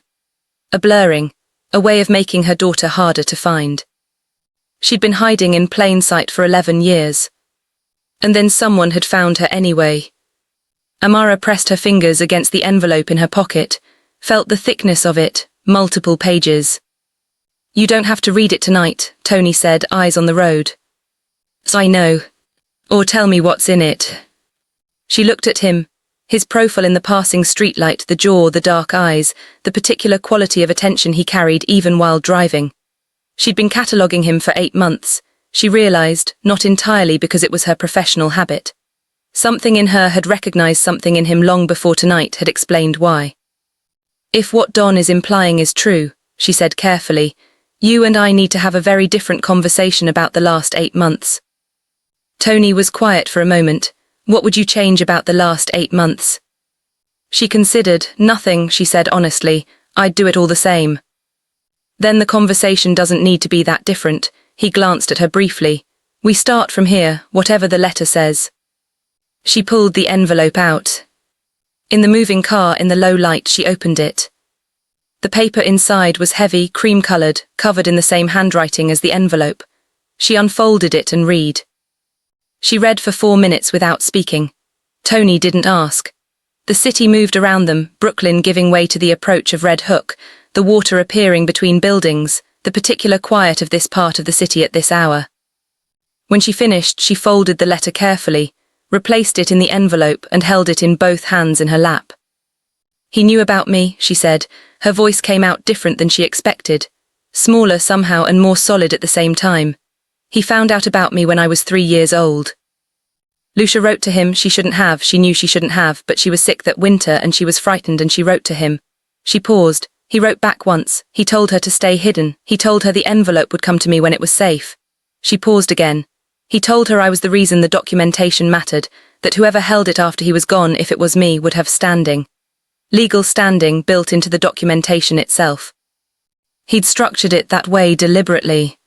A blurring, a way of making her daughter harder to find. She'd been hiding in plain sight for 11 years. And then someone had found her anyway. Amara pressed her fingers against the envelope in her pocket, felt the thickness of it, multiple pages. You don't have to read it tonight, Tony said, eyes on the road. I know. Or tell me what's in it. She looked at him, his profile in the passing streetlight, the jaw, the dark eyes, the particular quality of attention he carried even while driving. She'd been cataloguing him for 8 months, she realized, not entirely because it was her professional habit. Something in her had recognized something in him long before tonight had explained why. If what Don is implying is true, she said carefully, you and I need to have a very different conversation about the last 8 months. Tony was quiet for a moment. What would you change about the last 8 months? She considered. Nothing, she said honestly. I'd do it all the same. Then the conversation doesn't need to be that different. He glanced at her briefly. We start from here, whatever the letter says. She pulled the envelope out. In the moving car in the low light she opened it. The paper inside was heavy, cream-coloured, covered in the same handwriting as the envelope. She unfolded it and read. She read for 4 minutes without speaking. Tony didn't ask. The city moved around them, Brooklyn giving way to the approach of Red Hook, the water appearing between buildings, the particular quiet of this part of the city at this hour. When she finished, she folded the letter carefully, replaced it in the envelope and held it in both hands in her lap. He knew about me, she said. Her voice came out different than she expected, smaller somehow and more solid at the same time. He found out about me when I was 3 years old. Lucia wrote to him. She knew she shouldn't have, but she was sick that winter and she was frightened and she wrote to him. She paused. He wrote back once. He told her to stay hidden. He told her the envelope would come to me when it was safe. She paused again. He told her I was the reason the documentation mattered, that whoever held it after he was gone, if it was me, would have standing. Legal standing built into the documentation itself. He'd structured it that way deliberately.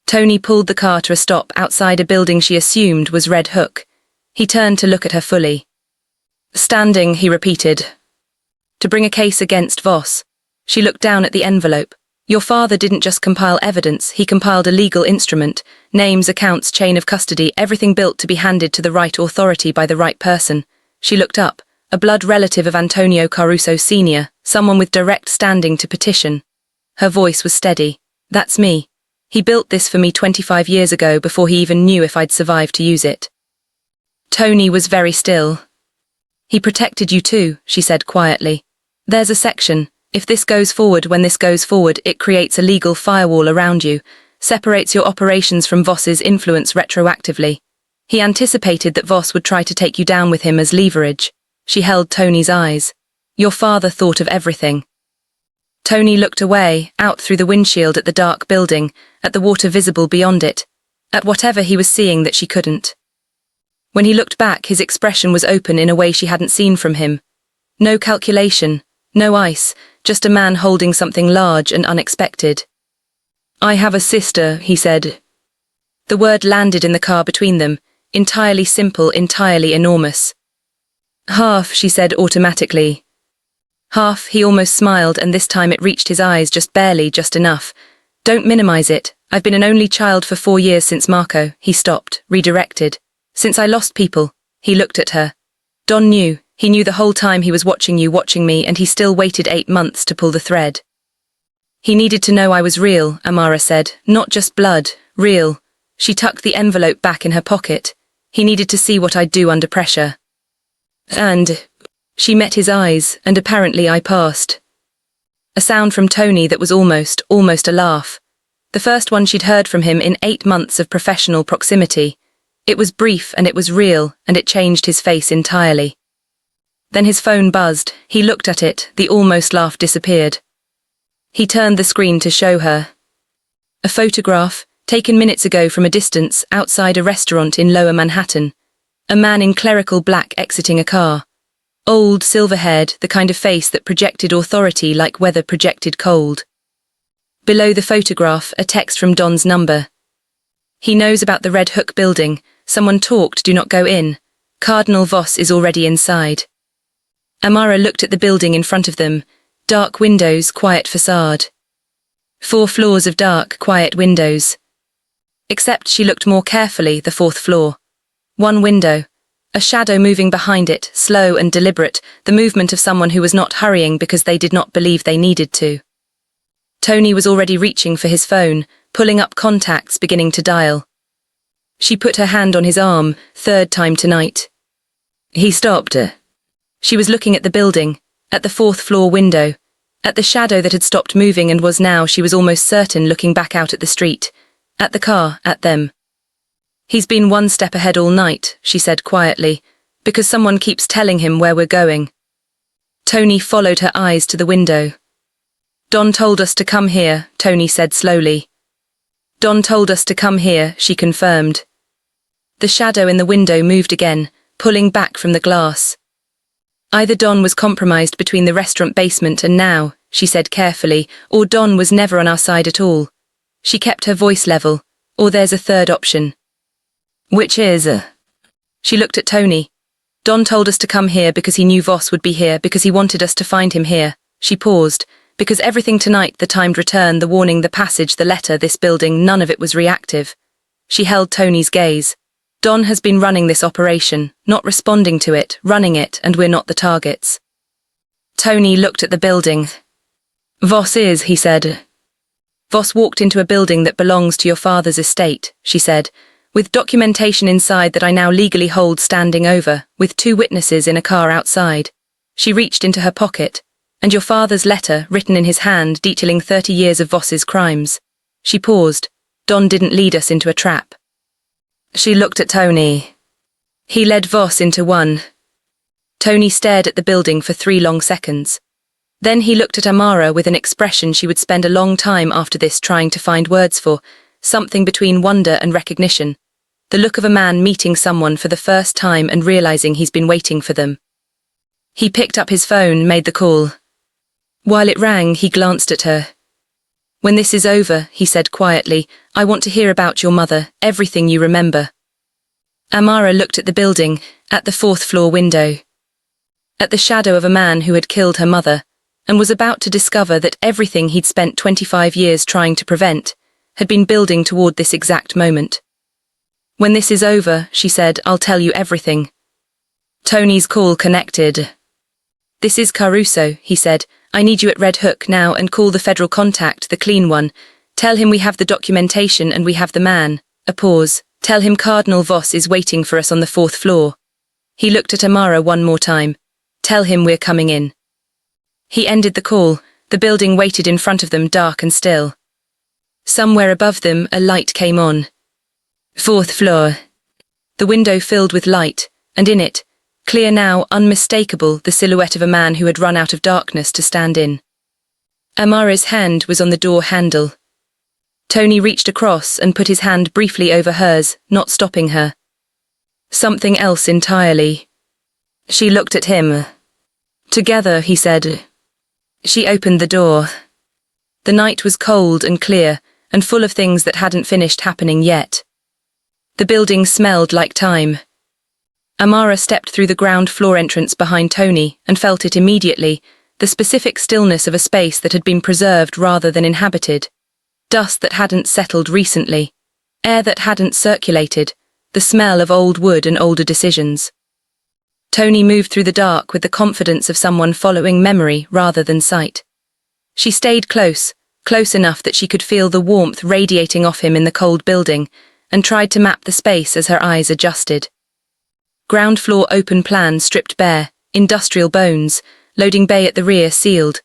Tony pulled the car to a stop outside a building she assumed was Red Hook. He turned to look at her fully. Standing, he repeated. To bring a case against Voss. She looked down at the envelope. Your father didn't just compile evidence, he compiled a legal instrument, names, accounts, chain of custody, everything built to be handed to the right authority by the right person. She looked up. A blood relative of Antonio Caruso Sr., someone with direct standing to petition. Her voice was steady. That's me. He built this for me 25 years ago before he even knew if I'd survive to use it. Tony was very still. He protected you too, she said quietly. There's a section. If this goes forward, when this goes forward, it creates a legal firewall around you, separates your operations from Voss's influence retroactively. He anticipated that Voss would try to take you down with him as leverage. She held Tony's eyes. Your father thought of everything. Tony looked away, out through the windshield at the dark building, at the water visible beyond it, at whatever he was seeing that she couldn't. When he looked back, his expression was open in a way she hadn't seen from him. No calculation, no ice, just a man holding something large and unexpected. I have a sister, he said. The word landed in the car between them, entirely simple, entirely enormous. Half, she said automatically. Half, he almost smiled, and this time it reached his eyes just barely, just enough. Don't minimize it. I've been an only child for 4 years since Marco. He stopped, redirected. Since I lost people, he looked at her. Don knew. He knew the whole time he was watching you, watching me, and he still waited 8 months to pull the thread. He needed to know I was real, Amara said. Not just blood, real. She tucked the envelope back in her pocket. He needed to see what I'd do under pressure. And she met his eyes, and apparently I passed. A sound from Tony that was almost a laugh. The first one she'd heard from him in 8 months of professional proximity. It was brief and it was real, and it changed his face entirely. Then his phone buzzed. He looked at it, the almost laugh disappeared. He turned the screen to show her a photograph, taken minutes ago from a distance outside a restaurant in Lower Manhattan. A man in clerical black exiting a car. Old, silver-haired, the kind of face that projected authority like weather projected cold. Below the photograph, a text from Don's number. He knows about the Red Hook building. Someone talked, do not go in. Cardinal Voss is already inside. Amara looked at the building in front of them. Dark windows, quiet facade. 4 floors of dark, quiet windows. Except she looked more carefully, the 4th floor. 1 window. A shadow moving behind it, slow and deliberate, the movement of someone who was not hurrying because they did not believe they needed to. Tony was already reaching for his phone, pulling up contacts, beginning to dial. She put her hand on his arm, 3rd time tonight. He stopped her. She was looking at the building, at the 4th floor window, at the shadow that had stopped moving and was now, she was almost certain, looking back out at the street, at the car, at them. He's been 1 step ahead all night, she said quietly, because someone keeps telling him where we're going. Tony followed her eyes to the window. Don told us to come here, Tony said slowly. Don told us to come here, she confirmed. The shadow in the window moved again, pulling back from the glass. Either Don was compromised between the restaurant basement and now, she said carefully, or Don was never on our side at all. She kept her voice level, or there's a 3rd option. Which is? She looked at Tony. Don told us to come here because he knew Voss would be here, because he wanted us to find him here. She paused, because everything tonight, the timed return, the warning, the passage, the letter, this building, none of it was reactive. She held Tony's gaze. Don has been running this operation, not responding to it, running it, and we're not the targets. Tony looked at the building. Voss is, he said. Voss walked into a building that belongs to your father's estate, she said, with documentation inside that I now legally hold standing over, with 2 witnesses in a car outside. She reached into her pocket, and your father's letter, written in his hand, detailing 30 years of Voss's crimes. She paused. Don didn't lead us into a trap. She looked at Tony. He led Voss into one. Tony stared at the building for 3 long seconds. Then he looked at Amara with an expression she would spend a long time after this trying to find words for, something between wonder and recognition. The look of a man meeting someone for the first time and realizing he's been waiting for them. He picked up his phone, made the call. While it rang, he glanced at her. When this is over, he said quietly, I want to hear about your mother, everything you remember. Amara looked at the building, at the 4th floor window. At the shadow of a man who had killed her mother, and was about to discover that everything he'd spent 25 years trying to prevent had been building toward this exact moment. When this is over, she said, I'll tell you everything. Tony's call connected. This is Caruso, he said. I need you at Red Hook now and call the federal contact, the clean one. Tell him we have the documentation and we have the man. A pause. Tell him Cardinal Voss is waiting for us on the 4th floor. He looked at Amara one more time. Tell him we're coming in. He ended the call. The building waited in front of them, dark and still. Somewhere above them, a light came on. 4th floor. The window filled with light, and in it, clear now, unmistakable, the silhouette of a man who had run out of darkness to stand in. Amara's hand was on the door handle. Tony reached across and put his hand briefly over hers, not stopping her. Something else entirely. She looked at him. Together, he said. She opened the door. The night was cold and clear, and full of things that hadn't finished happening yet. The building smelled like time. Amara stepped through the ground floor entrance behind Tony and felt it immediately, the specific stillness of a space that had been preserved rather than inhabited. Dust that hadn't settled recently. Air that hadn't circulated. the smell of old wood and older decisions. Tony moved through the dark with the confidence of someone following memory rather than sight. She stayed close enough that she could feel the warmth radiating off him in the cold building, and tried to map the space as her eyes adjusted. Ground floor open plan stripped bare, industrial bones, loading bay at the rear sealed.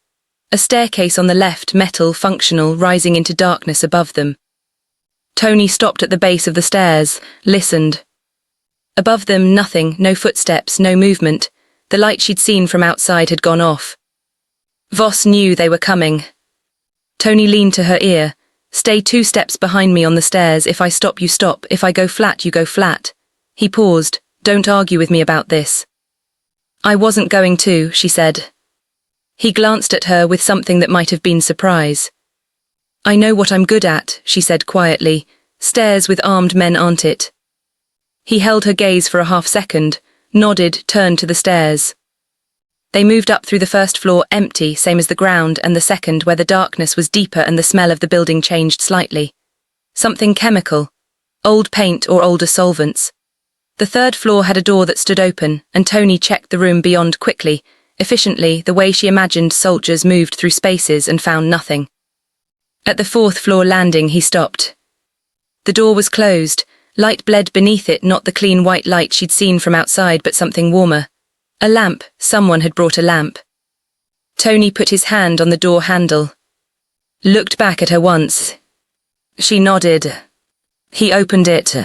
A staircase on the left, metal, functional, rising into darkness above them. Tony stopped at the base of the stairs, listened. Above them, nothing, no footsteps, no movement. The light she'd seen from outside had gone off. Voss knew they were coming. Tony leaned to her ear. Stay 2 steps behind me on the stairs. If I stop, you stop. If I go flat, you go flat. He paused. Don't argue with me about this. I wasn't going to, she said. He glanced at her with something that might have been surprise. I know what I'm good at, she said quietly. Stairs with armed men aren't it? He held her gaze for a half-second, nodded, turned to the stairs. They moved up through the first floor empty, same as the ground, and the second where the darkness was deeper and the smell of the building changed slightly. Something chemical. Old paint or older solvents. The third floor had a door that stood open, and Tony checked the room beyond quickly, efficiently, the way she imagined soldiers moved through spaces and found nothing. At the 4th floor landing, he stopped. The door was closed. Light bled beneath it, not the clean white light she'd seen from outside, but something warmer. A lamp. Someone had brought a lamp. Tony put his hand on the door handle. Looked back at her once. She nodded. He opened it.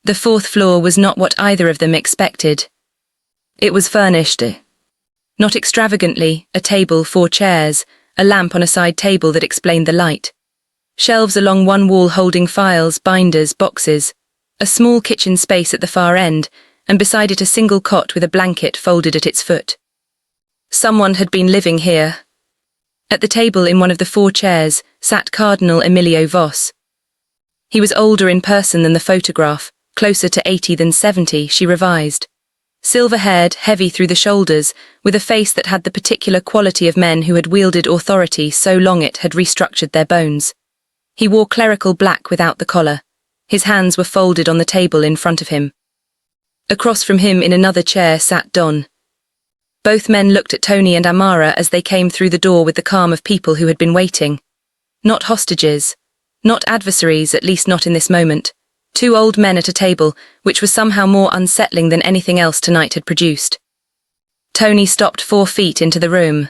The 4th floor was not what either of them expected. It was furnished. Not extravagantly, a table, 4 chairs, a lamp on a side table that explained the light. Shelves along one wall holding files, binders, boxes. A small kitchen space at the far end, and beside it a single cot with a blanket folded at its foot. Someone had been living here. At the table in one of the 4 chairs sat Cardinal Emilio Voss. He was older in person than the photograph, closer to 80 than 70, she revised. Silver-haired, heavy through the shoulders, with a face that had the particular quality of men who had wielded authority so long it had restructured their bones. He wore clerical black without the collar. His hands were folded on the table in front of him. Across from him in another chair sat Don. Both men looked at Tony and Amara as they came through the door with the calm of people who had been waiting. Not hostages. Not adversaries, at least not in this moment. 2 old men at a table, which was somehow more unsettling than anything else tonight had produced. Tony stopped 4 feet into the room.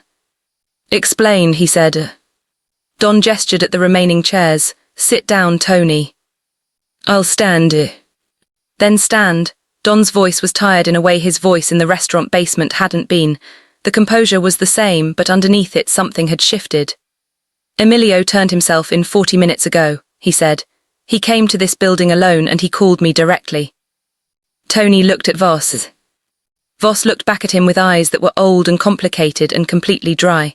Explain, he said. Don gestured at the remaining chairs. Sit down, Tony. I'll stand. Then stand. Don's voice was tired in a way his voice in the restaurant basement hadn't been. The composure was the same, but underneath it something had shifted. Emilio turned himself in 40 minutes ago, he said. He came to this building alone and he called me directly. Tony looked at Voss. Voss looked back at him with eyes that were old and complicated and completely dry.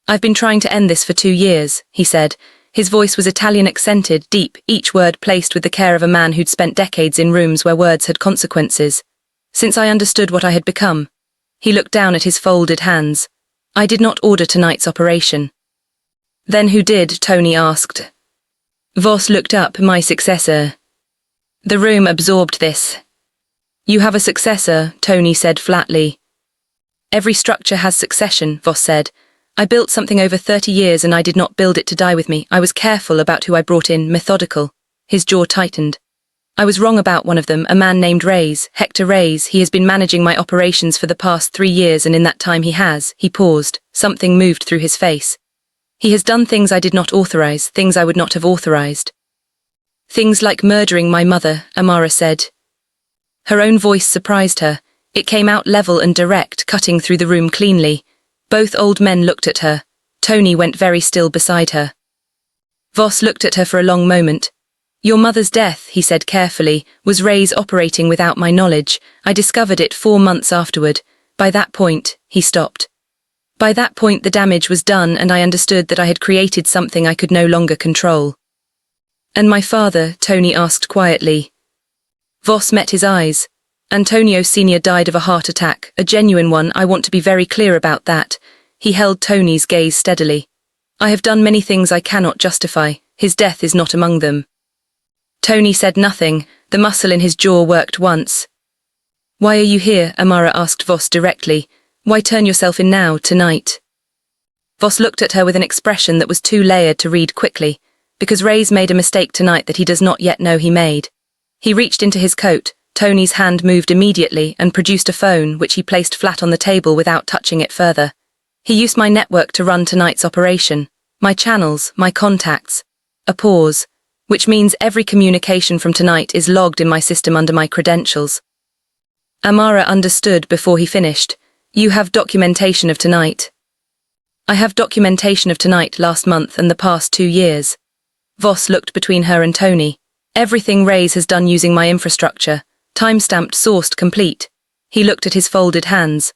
I've been trying to end this for 2 years, he said. His voice was Italian accented, deep, each word placed with the care of a man who'd spent decades in rooms where words had consequences. Since I understood what I had become. He looked down at his folded hands. I did not order tonight's operation. Then who did? Tony asked. Voss looked up. My successor. The room absorbed this. You have a successor, Tony said flatly. Every structure has succession, Voss said. I built something over 30 years and I did not build it to die with me. I was careful about who I brought in, methodical. His jaw tightened. I was wrong about one of them, a man named Reyes, Hector Reyes. He has been managing my operations for the past 3 years and in that time he paused. Something moved through his face. He has done things I did not authorize, things I would not have authorized. Things like murdering my mother, Amara said. Her own voice surprised her. It came out level and direct, cutting through the room cleanly. Both old men looked at her. Tony went very still beside her. Voss looked at her for a long moment. Your mother's death, he said carefully, was Reyes operating without my knowledge. I discovered it 4 months afterward. By that point, he stopped. By that point the damage was done and I understood that I had created something I could no longer control. And my father, Tony asked quietly. Voss met his eyes. Antonio Sr. died of a heart attack, a genuine one. I want to be very clear about that. He held Tony's gaze steadily. I have done many things I cannot justify. His death is not among them. Tony said nothing. The muscle in his jaw worked once. "Why are you here?" Amara asked Voss directly. "Why turn yourself in now, tonight?" Voss looked at her with an expression that was too layered to read quickly, because Ray's made a mistake tonight that he does not yet know he made. He reached into his coat. Tony's hand moved immediately and produced a phone, which he placed flat on the table without touching it further. "He used my network to run tonight's operation. My channels, my contacts." A pause, which means every communication from tonight is logged in my system under my credentials. Amara understood before he finished. "You have documentation of tonight." "I have documentation of tonight last month and the past 2 years. Voss looked between her and Tony. "Everything Ray's has done using my infrastructure. Timestamped, sourced, complete." He looked at his folded hands.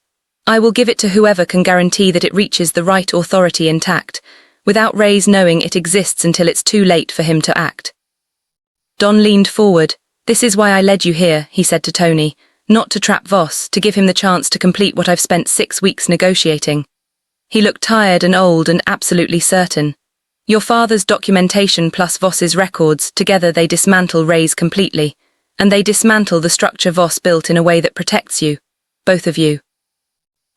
"I will give it to whoever can guarantee that it reaches the right authority intact, without Ray's knowing it exists until it's too late for him to act." Don leaned forward. "This is why I led you here," he said to Tony. "Not to trap Voss, to give him the chance to complete what I've spent 6 weeks negotiating." He looked tired and old and absolutely certain. "Your father's documentation plus Voss's records, together they dismantle Ray's completely. And they dismantle the structure Voss built in a way that protects you. Both of you."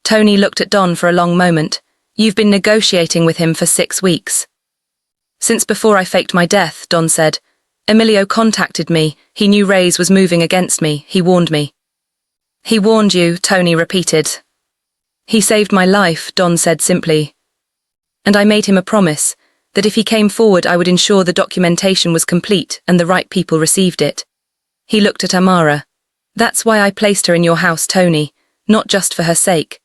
Tony looked at Don for a long moment. "You've been negotiating with him for 6 weeks. "Since before I faked my death," Don said. "Emilio contacted me. He knew Ray's was moving against me. He warned me." "He warned you," Tony repeated. "He saved my life," Don said simply. "And I made him a promise, that if he came forward I would ensure the documentation was complete and the right people received it." He looked at Amara. "That's why I placed her in your house, Tony, not just for her sake.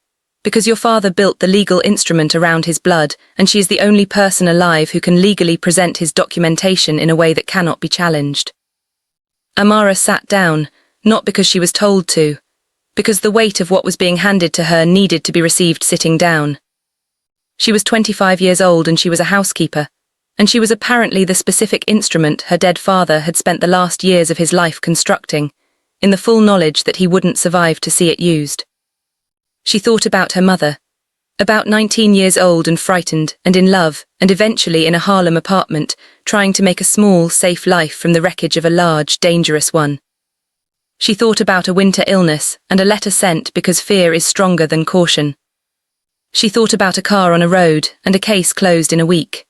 Because your father built the legal instrument around his blood, and she is the only person alive who can legally present his documentation in a way that cannot be challenged." Amara sat down, not because she was told to, because the weight of what was being handed to her needed to be received sitting down. She was 25 years old and she was a housekeeper, and she was apparently the specific instrument her dead father had spent the last years of his life constructing, in the full knowledge that he wouldn't survive to see it used. She thought about her mother, about 19 years old and frightened and in love, and eventually in a Harlem apartment, trying to make a small, safe life from the wreckage of a large, dangerous one. She thought about a winter illness and a letter sent because fear is stronger than caution. She thought about a car on a road and a case closed in a week.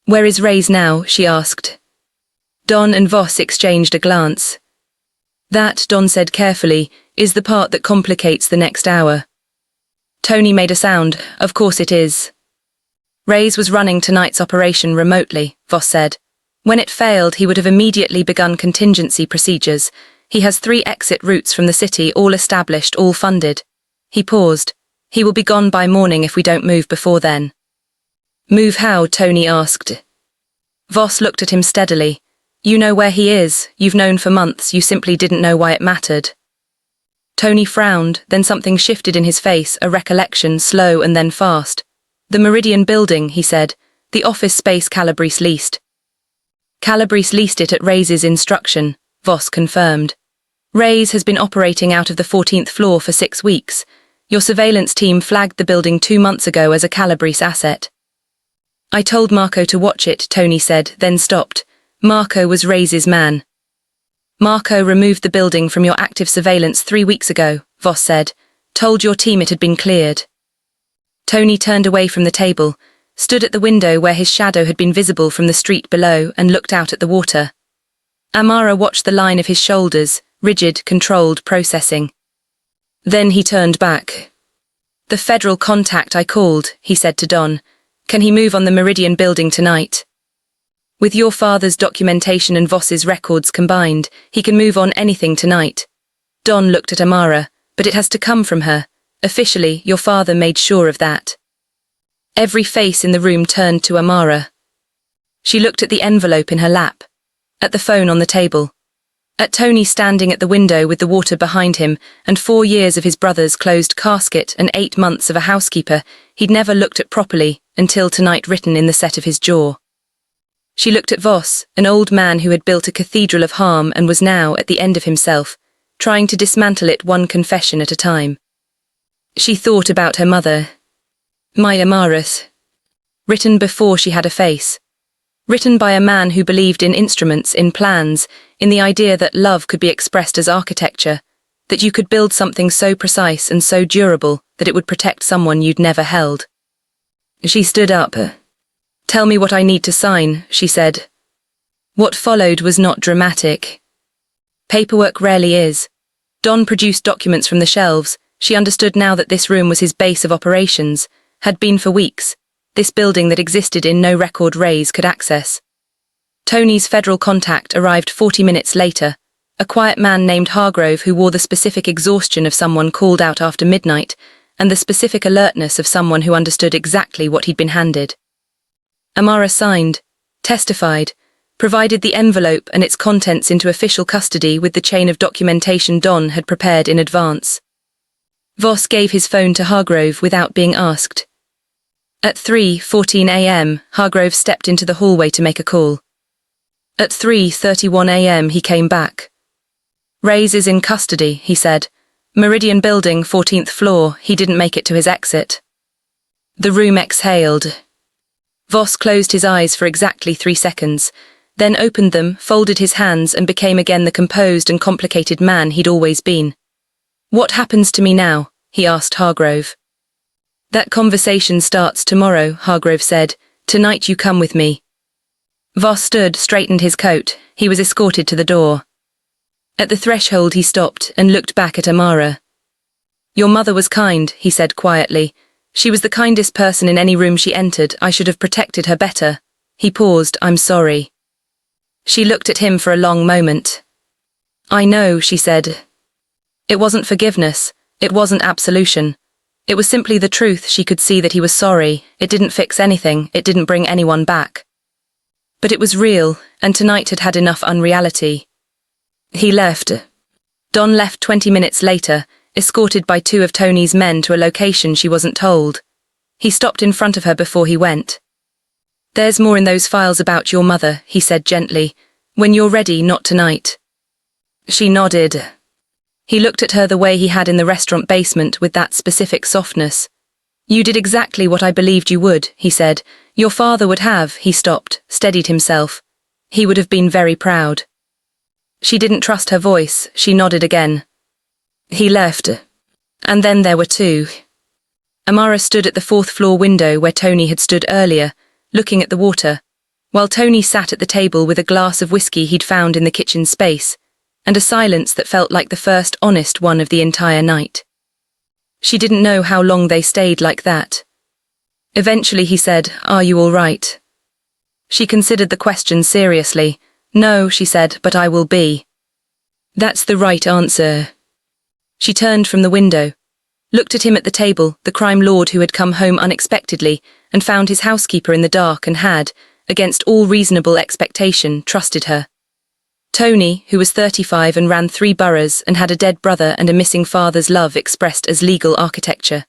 "Where is Ray's now?" she asked. Don and Voss exchanged a glance. "That," Don said carefully, "is the part that complicates the next hour." Tony made a sound. "Of course it is." "Ray's was running tonight's operation remotely," Voss said. "When it failed, he would have immediately begun contingency procedures. He has 3 exit routes from the city, all established, all funded." He paused. "He will be gone by morning if we don't move before then." "Move how?" Tony asked. Voss looked at him steadily. "You know where he is. You've known for months. You simply didn't know why it mattered." Tony frowned, then something shifted in his face, a recollection, slow and then fast. "The Meridian building," he said. "The office space Calabrese leased." "Calabrese leased it at Ray's instruction," Voss confirmed. "Ray's has been operating out of the 14th floor for 6 weeks. Your surveillance team flagged the building 2 months ago as a Calabrese asset." "I told Marco to watch it," Tony said, then stopped. "Marco was Ray's man." "Marco removed the building from your active surveillance 3 weeks ago," Voss said. "Told your team it had been cleared." Tony turned away from the table, stood at the window where his shadow had been visible from the street below, and looked out at the water. Amara watched the line of his shoulders, rigid, controlled, processing. Then he turned back. "The federal contact I called," he said to Don. "Can he move on the Meridian building tonight? With your father's documentation and Voss's records combined, he can move on anything tonight." Don looked at Amara. "But it has to come from her. Officially, your father made sure of that." Every face in the room turned to Amara. She looked at the envelope in her lap, at the phone on the table, at Tony standing at the window with the water behind him, and 4 years of his brother's closed casket and 8 months of a housekeeper he'd never looked at properly until tonight, written in the set of his jaw. She looked at Voss, an old man who had built a cathedral of harm and was now at the end of himself, trying to dismantle it one confession at a time. She thought about her mother. My Amaris. Written before she had a face. Written by a man who believed in instruments, in plans, in the idea that love could be expressed as architecture, that you could build something so precise and so durable that it would protect someone you'd never held. She stood up. "Tell me what I need to sign," she said. What followed was not dramatic. Paperwork rarely is. Don produced documents from the shelves. She understood now that this room was his base of operations, had been for weeks, this building that existed in no record Ray's could access. Tony's federal contact arrived 40 minutes later, a quiet man named Hargrove who wore the specific exhaustion of someone called out after midnight, and the specific alertness of someone who understood exactly what he'd been handed. Amara signed, testified, provided the envelope and its contents into official custody with the chain of documentation Don had prepared in advance. Voss gave his phone to Hargrove without being asked. At 3:14 a.m., Hargrove stepped into the hallway to make a call. At 3:31 a.m. he came back. "Ray's is in custody," he said. "Meridian Building, 14th floor, he didn't make it to his exit." The room exhaled. Voss closed his eyes for exactly 3 seconds, then opened them, folded his hands and became again the composed and complicated man he'd always been. "What happens to me now?" he asked Hargrove. "That conversation starts tomorrow," Hargrove said. "Tonight you come with me." Voss stood, straightened his coat. He was escorted to the door. At the threshold he stopped and looked back at Amara. "Your mother was kind," he said quietly. "She was the kindest person in any room she entered. I should have protected her better." He paused. "I'm sorry." She looked at him for a long moment. "I know," she said. It wasn't forgiveness. It wasn't absolution. It was simply the truth. She could see that he was sorry. It didn't fix anything. It didn't bring anyone back. But it was real, and tonight had had enough unreality. He left. Don left 20 minutes later, escorted by 2 of Tony's men to a location she wasn't told. He stopped in front of her before he went. "There's more in those files about your mother," he said gently. "When you're ready, not tonight." She nodded. He looked at her the way he had in the restaurant basement with that specific softness. "You did exactly what I believed you would," he said. "Your father would have." He stopped, steadied himself. "He would have been very proud." She didn't trust her voice. She nodded again. He left. And then there were 2. Amara stood at the 4th floor window where Tony had stood earlier, looking at the water, while Tony sat at the table with a glass of whiskey he'd found in the kitchen space, and a silence that felt like the first honest one of the entire night. She didn't know how long they stayed like that. Eventually he said, "Are you all right?" She considered the question seriously. "No," she said, "but I will be." "That's the right answer." She turned from the window, looked at him at the table, the crime lord who had come home unexpectedly and found his housekeeper in the dark and had, against all reasonable expectation, trusted her. Tony, who was 35 and ran 3 boroughs and had a dead brother and a missing father's love expressed as legal architecture.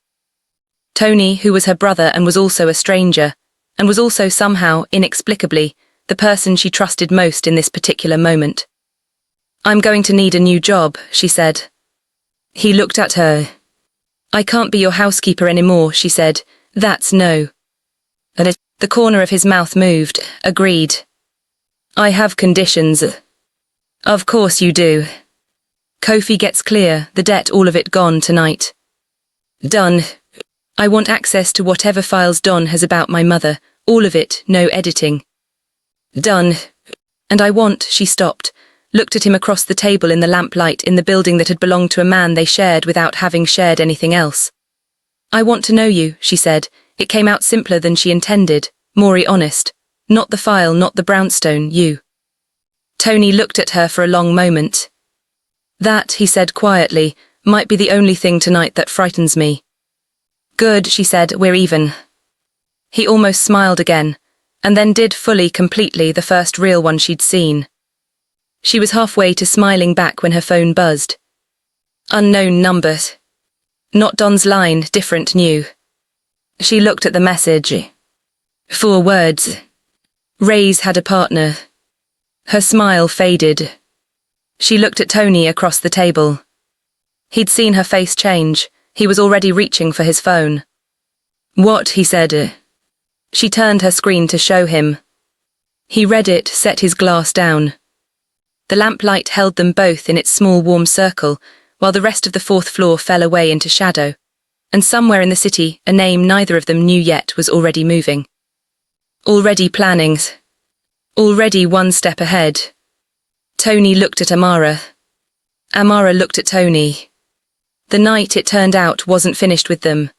Tony, who was her brother and was also a stranger, and was also somehow, inexplicably, the person she trusted most in this particular moment. "I'm going to need a new job," she said. He looked at her. "I can't be your housekeeper anymore," she said. "That's no." And the corner of his mouth moved. "Agreed." "I have conditions." "Of course you do." "Kofi gets clear, the debt, all of it gone tonight." "Done." "I want access to whatever files Don has about my mother, all of it, no editing." "Done." "And I want," she stopped, looked at him across the table in the lamplight in the building that had belonged to a man they shared without having shared anything else. "I want to know you," she said. It came out simpler than she intended, more honest. "Not the file, not the brownstone, you." Tony looked at her for a long moment. "That," he said quietly, "might be the only thing tonight that frightens me." "Good," she said, "we're even." He almost smiled again, and then did fully, completely, the first real one she'd seen. She was halfway to smiling back when her phone buzzed. Unknown number. Not Don's line, different, new. She looked at the message. 4 words. Ray's had a partner. Her smile faded. She looked at Tony across the table. He'd seen her face change. He was already reaching for his phone. "What?" he said. She turned her screen to show him. He read it, set his glass down. The lamplight held them both in its small warm circle, while the rest of the fourth floor fell away into shadow, and somewhere in the city, a name neither of them knew yet was already moving. Already plannings. Already one step ahead. Tony looked at Amara. Amara looked at Tony. The night, it turned out, wasn't finished with them.